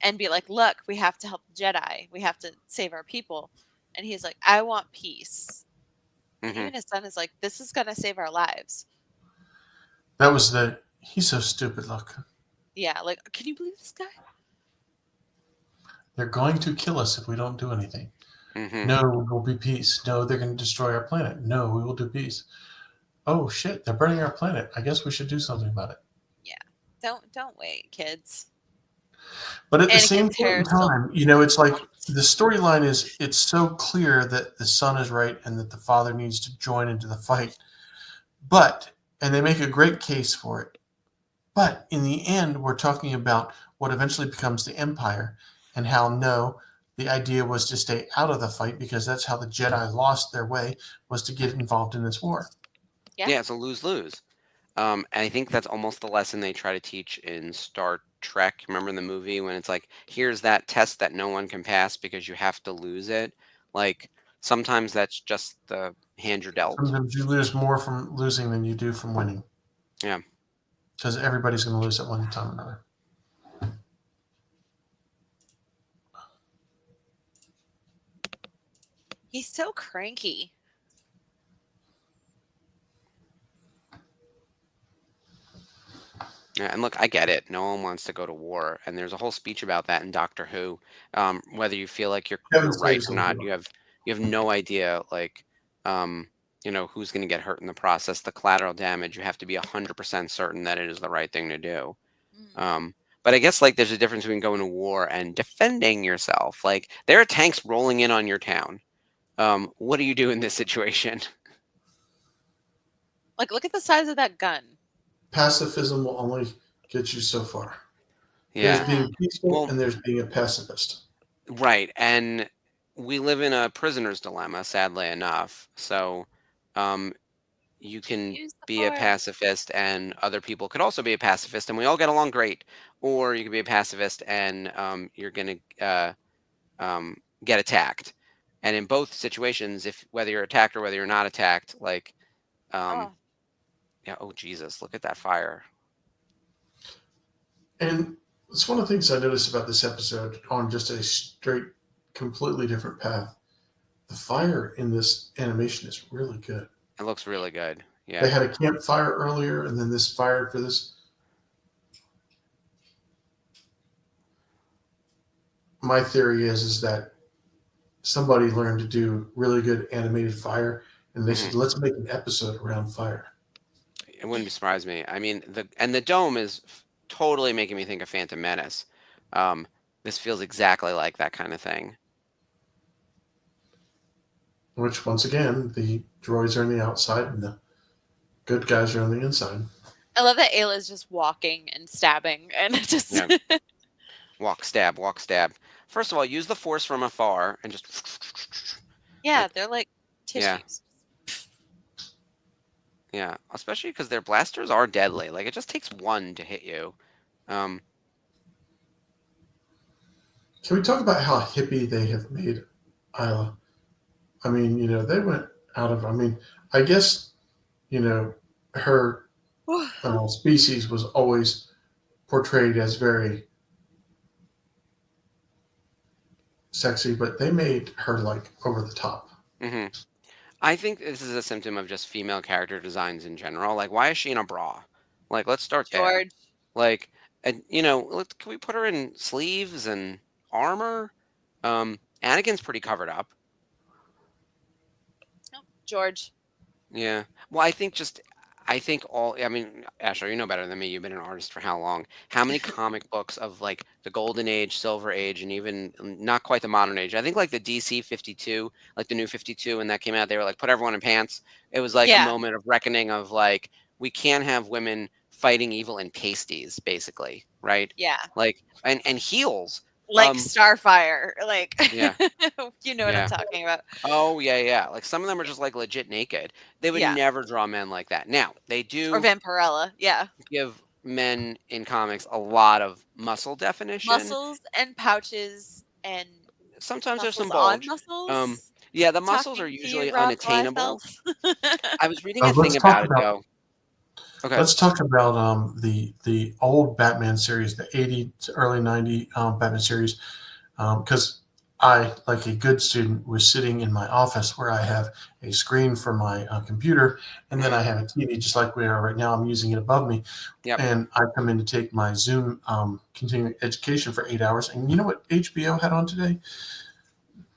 and be like, "Look, we have to help the Jedi. We have to save our people." And he's like, "I want peace." And Hmm. even his son is like, "This is gonna save our lives." That was the he's so stupid look. Yeah, like, can you believe this guy? They're going to kill us if we don't do anything. Hmm. No, we will be peace. No, they're going to destroy our planet. No, we will do peace. Oh shit, they're burning our planet. I guess we should do something about it. Yeah, don't wait, kids. But at the same Anakin's point hair in is still time, it's like the storyline is it's so clear that the son is right and that the father needs to join into the fight. But and they make a great case for it. But in the end, we're talking about what eventually becomes the Empire and how no, the idea was to stay out of the fight because that's how the Jedi lost their way was to get involved in this war. yeah. Yeah, it's a lose-lose. And I think that's almost the lesson they try to teach in Star Trek. Remember in the movie when it's like, here's that test that no one can pass because you have to lose it? Like, sometimes that's just the hand you're dealt. Sometimes you lose more from losing than you do from winning Yeah. because everybody's going to lose at one time or another. He's so cranky. Yeah, and look, I get it. No one wants to go to war, and there's a whole speech about that in Doctor Who. Whether you feel like Kevin you're right saves or them. not, you have no idea, like, who's going to get hurt in the process, the collateral damage. You have to be 100% certain that it is the right thing to do. Mm. But I guess like there's a difference between going to war and defending yourself. Like there are tanks rolling in on your town. What do you do in this situation? Like, look at the size of that gun. Pacifism will only get you so far. There's Yeah. being peaceful Well, and there's being a pacifist. right. And we live in a prisoner's dilemma, sadly enough. So um, you can Use the be a force. pacifist and other people could also be a pacifist and we all get along great. Or you can be a pacifist and you're going to get attacked. And in both situations, if whether you're attacked or whether you're not attacked, like, um, Oh, yeah, oh Jesus, look at that fire. And it's one of the things I noticed about this episode on just a straight, completely different path. The fire in this animation is really good. It looks really good. They Yeah. had a campfire earlier and then this fire for this. My theory is that somebody learned to do really good animated fire and they said, let's make an episode around fire. It wouldn't surprise me. I mean, the dome is totally making me think of Phantom Menace. This feels exactly like that kind of thing. Which, once again, the droids are on the outside and the good guys are on the inside. I love that Ayla's just walking and stabbing and it just Yeah. Walk, stab, walk, stab. First of all, use the force from afar and just. yeah, Like, they're like yeah. tissues. Yeah, especially because their blasters are deadly. Like it just takes one to hit you. Um, Can we talk about how hippie they have made Isla? I mean, they went out of. I mean, I guess her species was always portrayed as very sexy, but they made her like over the top. Hmm. I think this is a symptom of just female character designs in general. Like, why is she in a bra? Like, let's start there. George. Like, and can we put her in sleeves and armor? Anakin's pretty covered up. No, George. Yeah. Well, I mean, Asher, you know better than me. You've been an artist for how long? How many comic books of like the Golden Age, Silver Age, and even not quite the modern age? I think like the DC 52, like the new 52, when that came out, they were like, put everyone in pants. It was like a Yeah. moment of reckoning of like, we can't have women fighting evil in pasties, basically, right? Yeah. Like, and heels. Like Um, Starfire. Like, Yeah. you know what I'm Yeah. talking about. Oh, yeah. Like some of them are just like legit naked. They would Yeah. never draw men like that. Now, they Or do Vampirella. Yeah. give men in comics a lot of muscle definition. Muscles and pouches and Sometimes there's some muscles on bulge. muscles. Yeah, the muscles are Talking to usually you, Rob unattainable. Liefeld. I was reading a Let's thing talk about it about though. Okay. let's talk about the old Batman series, the 80 to early 90 Batman series, because I, like a good student, was sitting in my office where I have a screen for my computer, and then I have a TV just like we are right now. I'm using it above me, Yep. and I come in to take my Zoom continuing education for 8 hours. And you know what HBO had on today?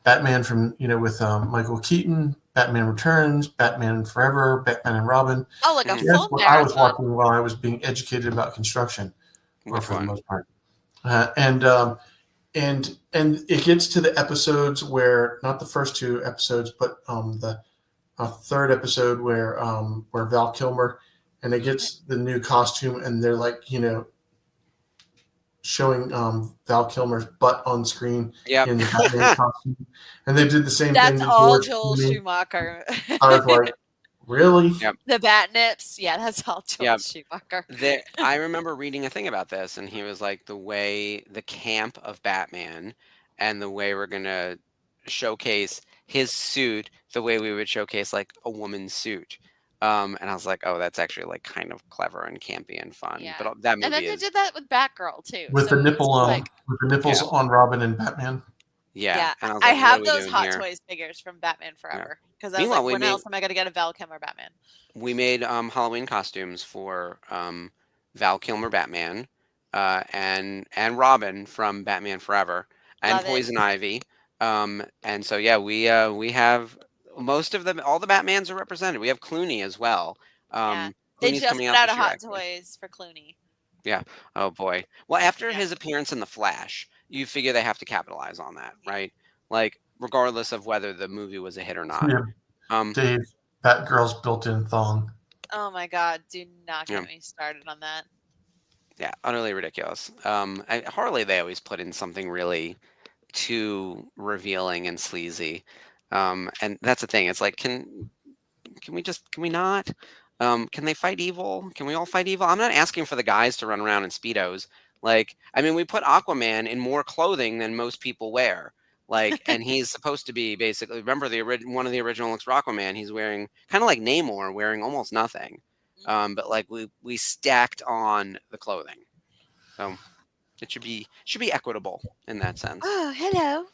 Batman from with Michael Keaton, Batman Returns, Batman Forever, Batman and Robin. Oh, like a Mhm. That's full what I was marathon. watching while I was being educated about construction, or Which for the one? most part. And it gets to the episodes where, not the first two episodes, but the third episode where Val Kilmer, and it gets the new costume, and they're like showing Val Kilmer's butt on screen Yep. in the Batman costume, and they did the same thing That's to all George Joel Clooney. Schumacher. I was like, really? Yep. The bat nips. Yeah, that's all Joel Yep. Schumacher. I remember reading a thing about this, and he was like, the camp of Batman and the way we're going to showcase his suit the way we would showcase like a woman's suit. And I was like, oh, that's actually like kind of clever and campy and fun. Yeah. But that And then movie they is, did that with Batgirl too. With so the it was nipple just like, with the nipples on Robin and Batman. yeah. And I was I like, what are have we those doing Hot here? Toys figures from Batman Forever because I was Meanwhile, like, we when made- else am I gonna get a Val Kilmer Batman? We made Halloween costumes for Val Kilmer Batman and Robin from Batman Forever and Love it. Poison Ivy. And so yeah, we have most of them. All the Batmans are represented. We have Clooney as well. Yeah. They Clooney's just coming put out out this a year, Hot actually. Toys for Clooney. Oh boy. Well, after Yeah. his appearance in The Flash, you figure they have to capitalize on that, right? Like regardless of whether the movie was a hit or not. Yeah. Dave, Batgirl's built-in thong. Oh my God! Do not get Yeah. me started on that. Yeah, utterly ridiculous. Harley, they always put in something really too revealing and sleazy. And that's the thing. It's like, can we not? Can they fight evil? Can we all fight evil? I'm not asking for the guys to run around in Speedos. Like, I mean, we put Aquaman in more clothing than most people wear. Like, and he's supposed to be basically, remember one of the original looks for Aquaman, he's wearing kind of like Namor, wearing almost nothing. But like we stacked on the clothing. So it should be equitable in that sense. Oh, hello.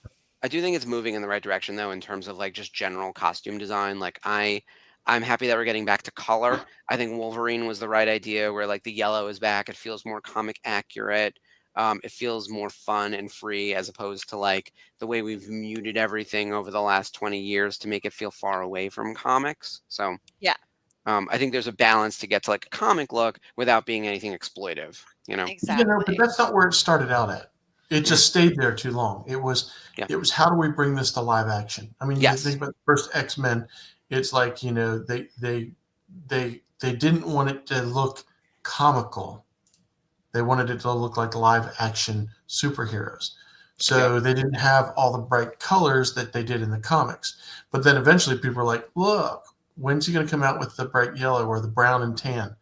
I do think it's moving in the right direction though, in terms of like just general costume design. Like I'm happy that we're getting back to color. I think Wolverine was the right idea, where like the yellow is back. It feels more comic accurate. It feels more fun and free, as opposed to like the way we've muted everything over the last 20 years to make it feel far away from comics. So Yeah. I think there's a balance to get to like a comic look without being anything exploitive. Exactly. But that's not where it started out at. It just stayed there too long. It was how do we bring this to live action? I mean, Yes. you think about the first X-Men, it's like, they didn't want it to look comical. They wanted it to look like live action superheroes. So they didn't have all the bright colors that they did in the comics. But then eventually people were like, look, when's he going to come out with the bright yellow or the brown and tan?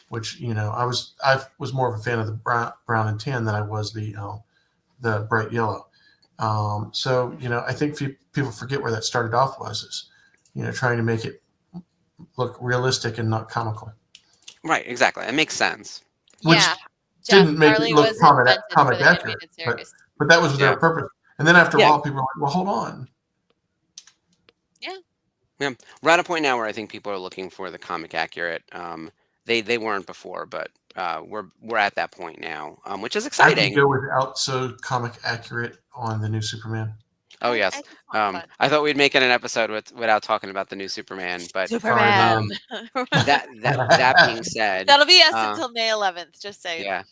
Which, I was more of a fan of the brown and tan than I was the bright yellow. So I think people forget where that started off is trying to make it look realistic and not comical, Right, exactly. It makes sense. which Yeah. Jeff didn't make it Harley look was invented for comic the accurate, animated but series. that was their Yeah. purpose. And then after a Yeah. while, people were like, "Well, hold on." Yeah, we're at a point now where I think people are looking for the comic accurate. They weren't before, but we're at that point now, which is I could exciting. go without so comic accurate on the new Superman. Oh I yes. just want fun. I thought we'd make it an episode without talking about the new Superman, but Superman. that being said, That'll be us uh, until May 11th. Just saying. yeah.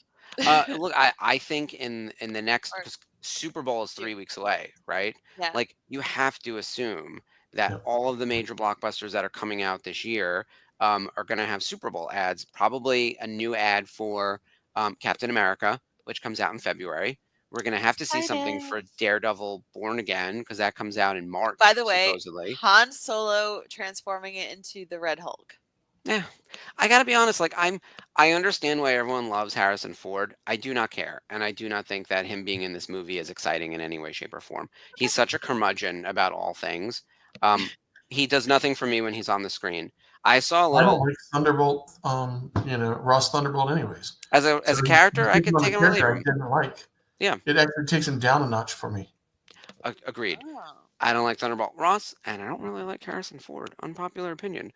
Look, I think in the next, Or because Super Bowl is June. 3 weeks away, right? Yeah. Like you have to assume that Yep. all of the major blockbusters that are coming out this year are going to have Super Bowl ads. Probably a new ad for Captain America, which comes out in February. We're going to have to see something for Excited. Daredevil Born Again, because that comes out in March, By the way, supposedly. Han Solo transforming it into the Red Hulk. Yeah, I gotta be honest. Like I understand why everyone loves Harrison Ford. I do not care, and I do not think that him being in this movie is exciting in any way, shape, or form. He's such a curmudgeon about all things. He does nothing for me when he's on the screen. I saw a I don't little like Thunderbolt, Ross Thunderbolt, anyways. as a So character. I he's could on a take him or leave character I him. didn't like. Yeah, It actually takes him down a notch for me. agreed. Oh. I don't like Thunderbolt Ross, and I don't really like Harrison Ford. Unpopular opinion.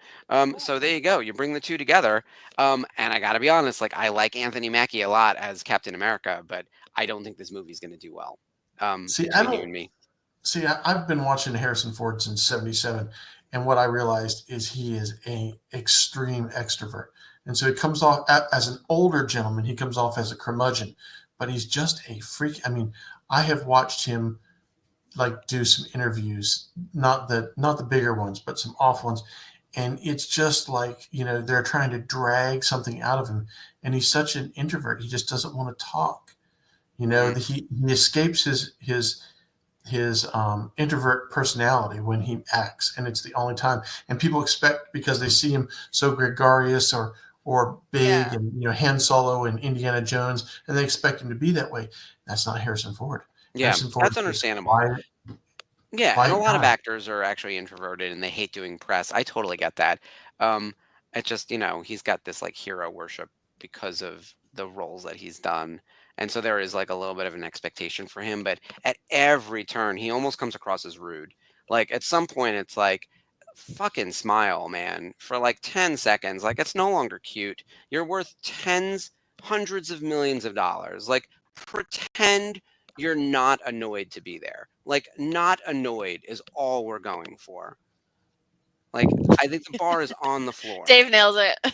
So there you go. You bring the two together. And I got to be honest, like I like Anthony Mackie a lot as Captain America, but I don't think this movie's going to do well. See, I Between you don't and me. see. I've been watching Harrison Ford since '77, and what I realized is he is a extreme extrovert, and so he comes off as an older gentleman. He comes off as a curmudgeon, but he's just a freak. I mean, I have watched him like do some interviews, not the bigger ones, but some off ones, and it's just like they're trying to drag something out of him, and he's such an introvert. He just doesn't want to talk. Mhm. He escapes his introvert personality when he acts, and it's the only time. And people expect, because they see him so gregarious or big, Yeah. and Han Solo and Indiana Jones, and they expect him to be that way. That's not Harrison Ford. Yeah, Harrison Ford that's is understandable. Yeah, and a quiet lot of guy. actors are actually introverted and they hate doing press. I totally get that. Um, it just, he's got this like hero worship because of the roles that he's done. And so there is like a little bit of an expectation for him, but at every turn, he almost comes across as rude. Like at some point, it's like, fucking smile, man, for like 10 seconds. Like it's no longer cute. You're worth tens, hundreds of millions of dollars. Like pretend you're not annoyed to be there. Like, not annoyed is all we're going for. Like, I think the bar is on the floor. Dave nails it.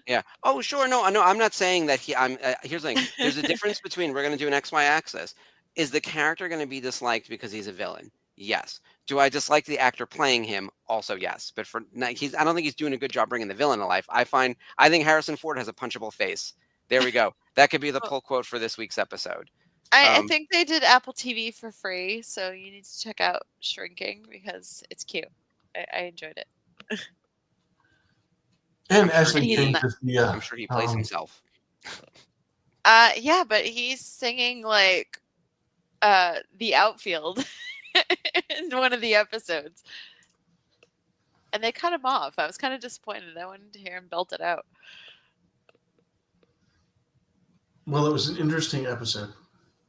Yeah. Oh, sure. No, I'm not saying that here's the thing. There's a difference between we're going to do an XY axis. Is the character going to be disliked because he's a villain? Yes. Do I dislike the actor playing him? Also, yes. But I don't think he's doing a good job bringing the villain to life. I think Harrison Ford has a punchable face. There we go. That could be the pull quote for this week's episode. I think they did Apple TV for free, so you need to check out Shrinking because it's cute. I enjoyed it. And Ashley He's King not- is the I'm sure he plays himself. Yeah, but he's singing like the outfield in one of the episodes. And they cut him off. I was kind of disappointed. I wanted to hear him belt it out. Well, it was an interesting episode.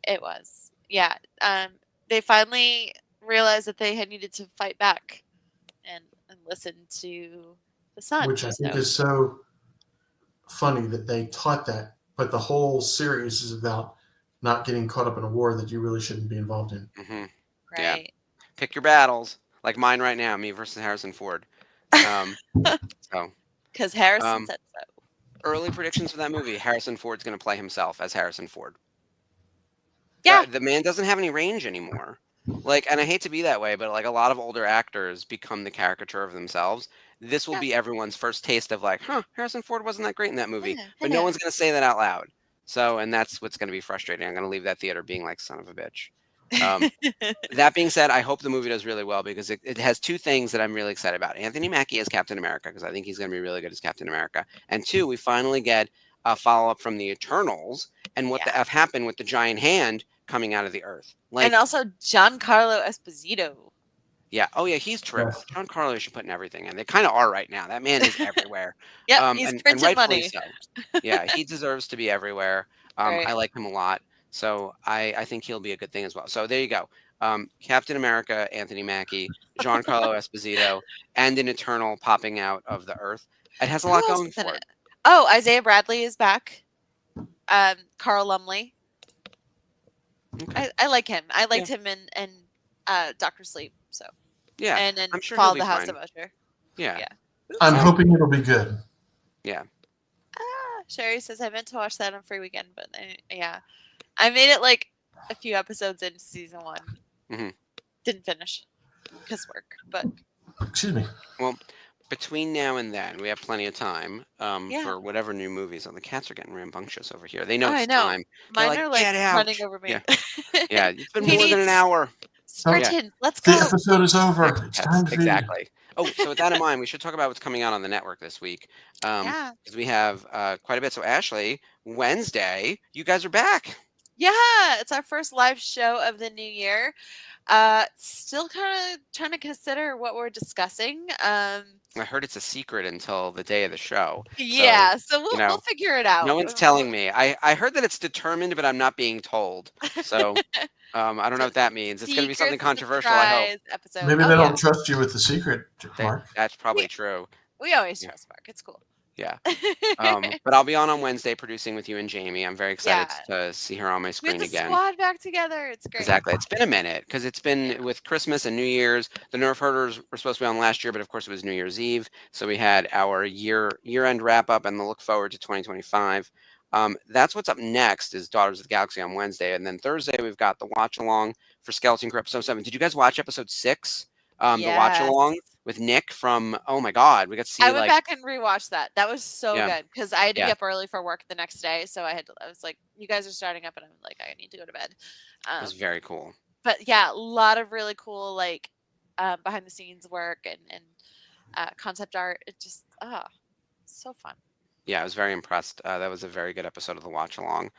It was. Yeah. They finally realized that they had needed to fight back and listen to the sun. Which I think is so funny that they taught that, but the whole series is about not getting caught up in a war that you really shouldn't be involved in. Mm-hmm. Right. Yeah. Pick your battles, like mine right now, me versus Harrison Ford. So Because Harrison said so. Early predictions for that movie: Harrison Ford's going to play himself as Harrison Ford. Yeah. The man doesn't have any range anymore. Like, and I hate to be that way, but like a lot of older actors become the caricature of themselves. This will be everyone's first taste of like, Harrison Ford wasn't that great in that movie, but no one's going to say that out loud. So, and that's what's going to be frustrating. I'm going to leave that theater being like, son of a bitch. That being said, I hope the movie does really well because it has two things that I'm really excited about. Anthony Mackie as Captain America, because I think he's going to be really good as Captain America. And two, we finally get a follow-up from the Eternals and what the F happened with the giant hand, coming out of the earth. Like, And also Giancarlo Esposito. yeah, oh yeah, he's terrific. Yes. John Carlo should put in everything, and they kind of are right now. That man is everywhere. Yep, he's And printed rightfully money. so. Yeah, he deserves to be everywhere. Right. I like him a lot, so I think he'll be a good thing as well. So there you go. Captain America, Anthony Mackie, Giancarlo Esposito, and an Eternal popping out of the earth. It has a Who lot else going is in for it? it. Oh, Isaiah Bradley is back. Carl Lumley. Okay. I like him. I liked Yeah. him in Doctor Sleep. So Yeah, and then I'm sure he'll Fall be the House fine. of Usher. Yeah. Yeah. I'm Sorry. hoping it'll be good. Yeah. Sherry says I meant to watch that on free weekend, but yeah, I made it like a few episodes into season 1. Mhm. Didn't finish because work, but Excuse me. Well, between now and then, we have plenty of time Yeah. for whatever new movies. And the cats are getting rambunctious over here. They know I it's know. time. They're Mine like, are like get out. running over me. Yeah. Yeah, it's been We more than need an hour. Scritchen, let's The go. episode is over. It's Yes, time to feed. exactly. Oh, so with that in mind, we should talk about what's coming out on the network this week. Yeah. Because we have quite a bit. So Ashley, Wednesday, you guys are back. Yeah, it's our first live show of the new year. Still kind of trying to consider what we're discussing. I heard it's a secret until the day of the show. Yeah, so you know, we'll figure it out. No one's telling me. I heard that it's determined, but I'm not being told. So I don't know what that means. It's going to be something Secret controversial, I hope. surprise Episode. Maybe Oh, they yeah. don't trust you with the secret, Mark. That's probably true. We always Yeah. trust Mark. It's cool. Yeah. But I'll be on Wednesday producing with you and Jamie. I'm very excited to see her on my We screen have the again. squad back together. It's great. Exactly. It's been a minute because it's been with Christmas and New Year's. The Nerf Herders were supposed to be on last year, but of course it was New Year's Eve. So we had our year-end wrap-up and the look forward to 2025. That's what's up next is Daughters of the Galaxy on Wednesday. And then Thursday, we've got the watch-along for Skeleton Crew episode 7. Did you guys watch episode 6? The watch-along with Nick from, oh my God, we got to see I went back and rewatched that. That was so good because I had to be up early for work the next day. So I was like, you guys are starting up and I'm like, I need to go to bed. it was very cool. But yeah, a lot of really cool like behind the scenes work and concept art. It just, so fun. Yeah, I was very impressed. That was a very good episode of the watch along.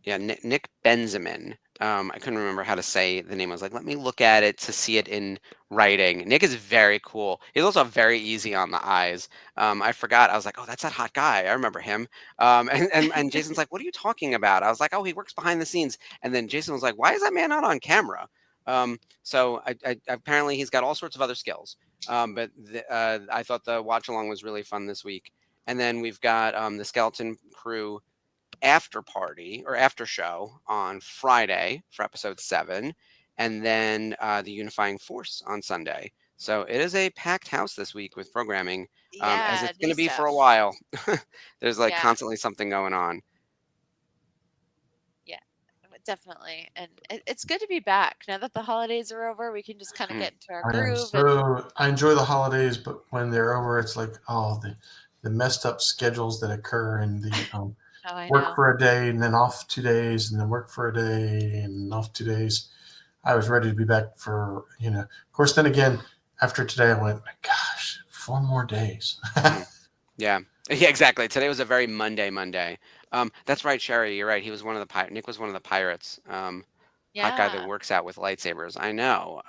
Nick Benjamin. I couldn't remember how to say the name. I was like, let me look at it to see it in writing. Nick is very cool. He's also very easy on the eyes. I forgot. I was like, oh, that's that hot guy. I remember him. And Jason's like, what are you talking about? I was like, oh, he works behind the scenes. And then Jason was like, why is that man not on camera? So I apparently he's got all sorts of other skills. But I thought the watch along was really fun this week. And then we've got the Skeleton Crew after party or after show on Friday for episode 7, and then the Unifying Force on Sunday. So it is a packed house this week with programming, as it's going to be for a while. There's constantly something going on. Yeah, definitely. And it's good to be back. Now that the holidays are over, we can just kind of get into our groove. I enjoy the holidays, but when they're over, it's like, the messed up schedules that occur and the work for a day and then off 2 days and then work for a day and off 2 days. I was ready to be back for, of course, then again, after today, I went, gosh, 4 more days. Yeah, exactly. Today was a very Monday. That's right, Sherry. You're right. He was one of the Nick was one of the pirates. Hot guy that works out with lightsabers. I know.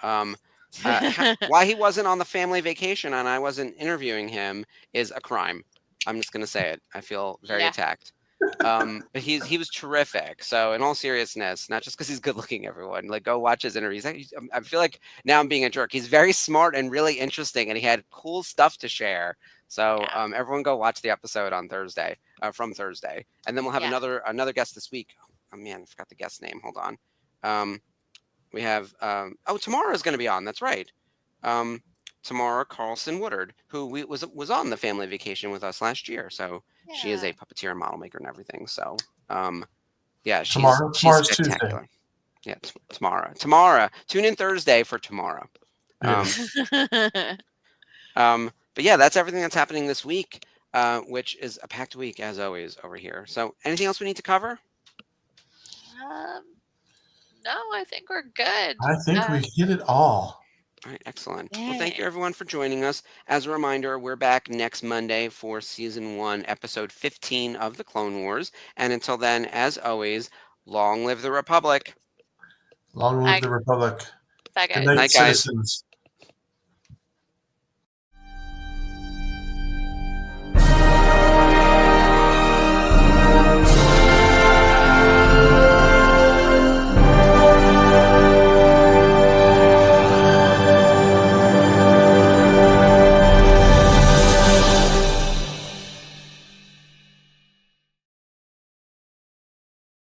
Why he wasn't on the family vacation and I wasn't interviewing him is a crime. I'm just going to say it. I feel very attacked. But he was terrific. So in all seriousness, not just because he's good looking, everyone, like go watch his interviews. I feel like now I'm being a jerk. He's very smart and really interesting and he had cool stuff to share. So everyone go watch the episode on Thursday, from Thursday. And then we'll have another guest this week. Oh man, I forgot the guest name. Hold on. We have, Tamara is going to be on. That's right. Tamara Carlson Woodard, who was on the family vacation with us last year. So she is a puppeteer, model maker, and everything. So, she's Tomorrow's spectacular. Tuesday. Yeah, Tamara. Tune in Thursday for Tamara. But yeah, that's everything that's happening this week, which is a packed week as always over here. So, anything else we need to cover? No, I think we're good. I think we hit it all. All right, excellent. Well, thank you everyone for joining us. As a reminder, we're back next Monday for season 1, episode 15 of the Clone Wars. And until then, as always, Long live the Republic. Long live I- the Republic. Bye, Good guys. night, Night, guys. citizens.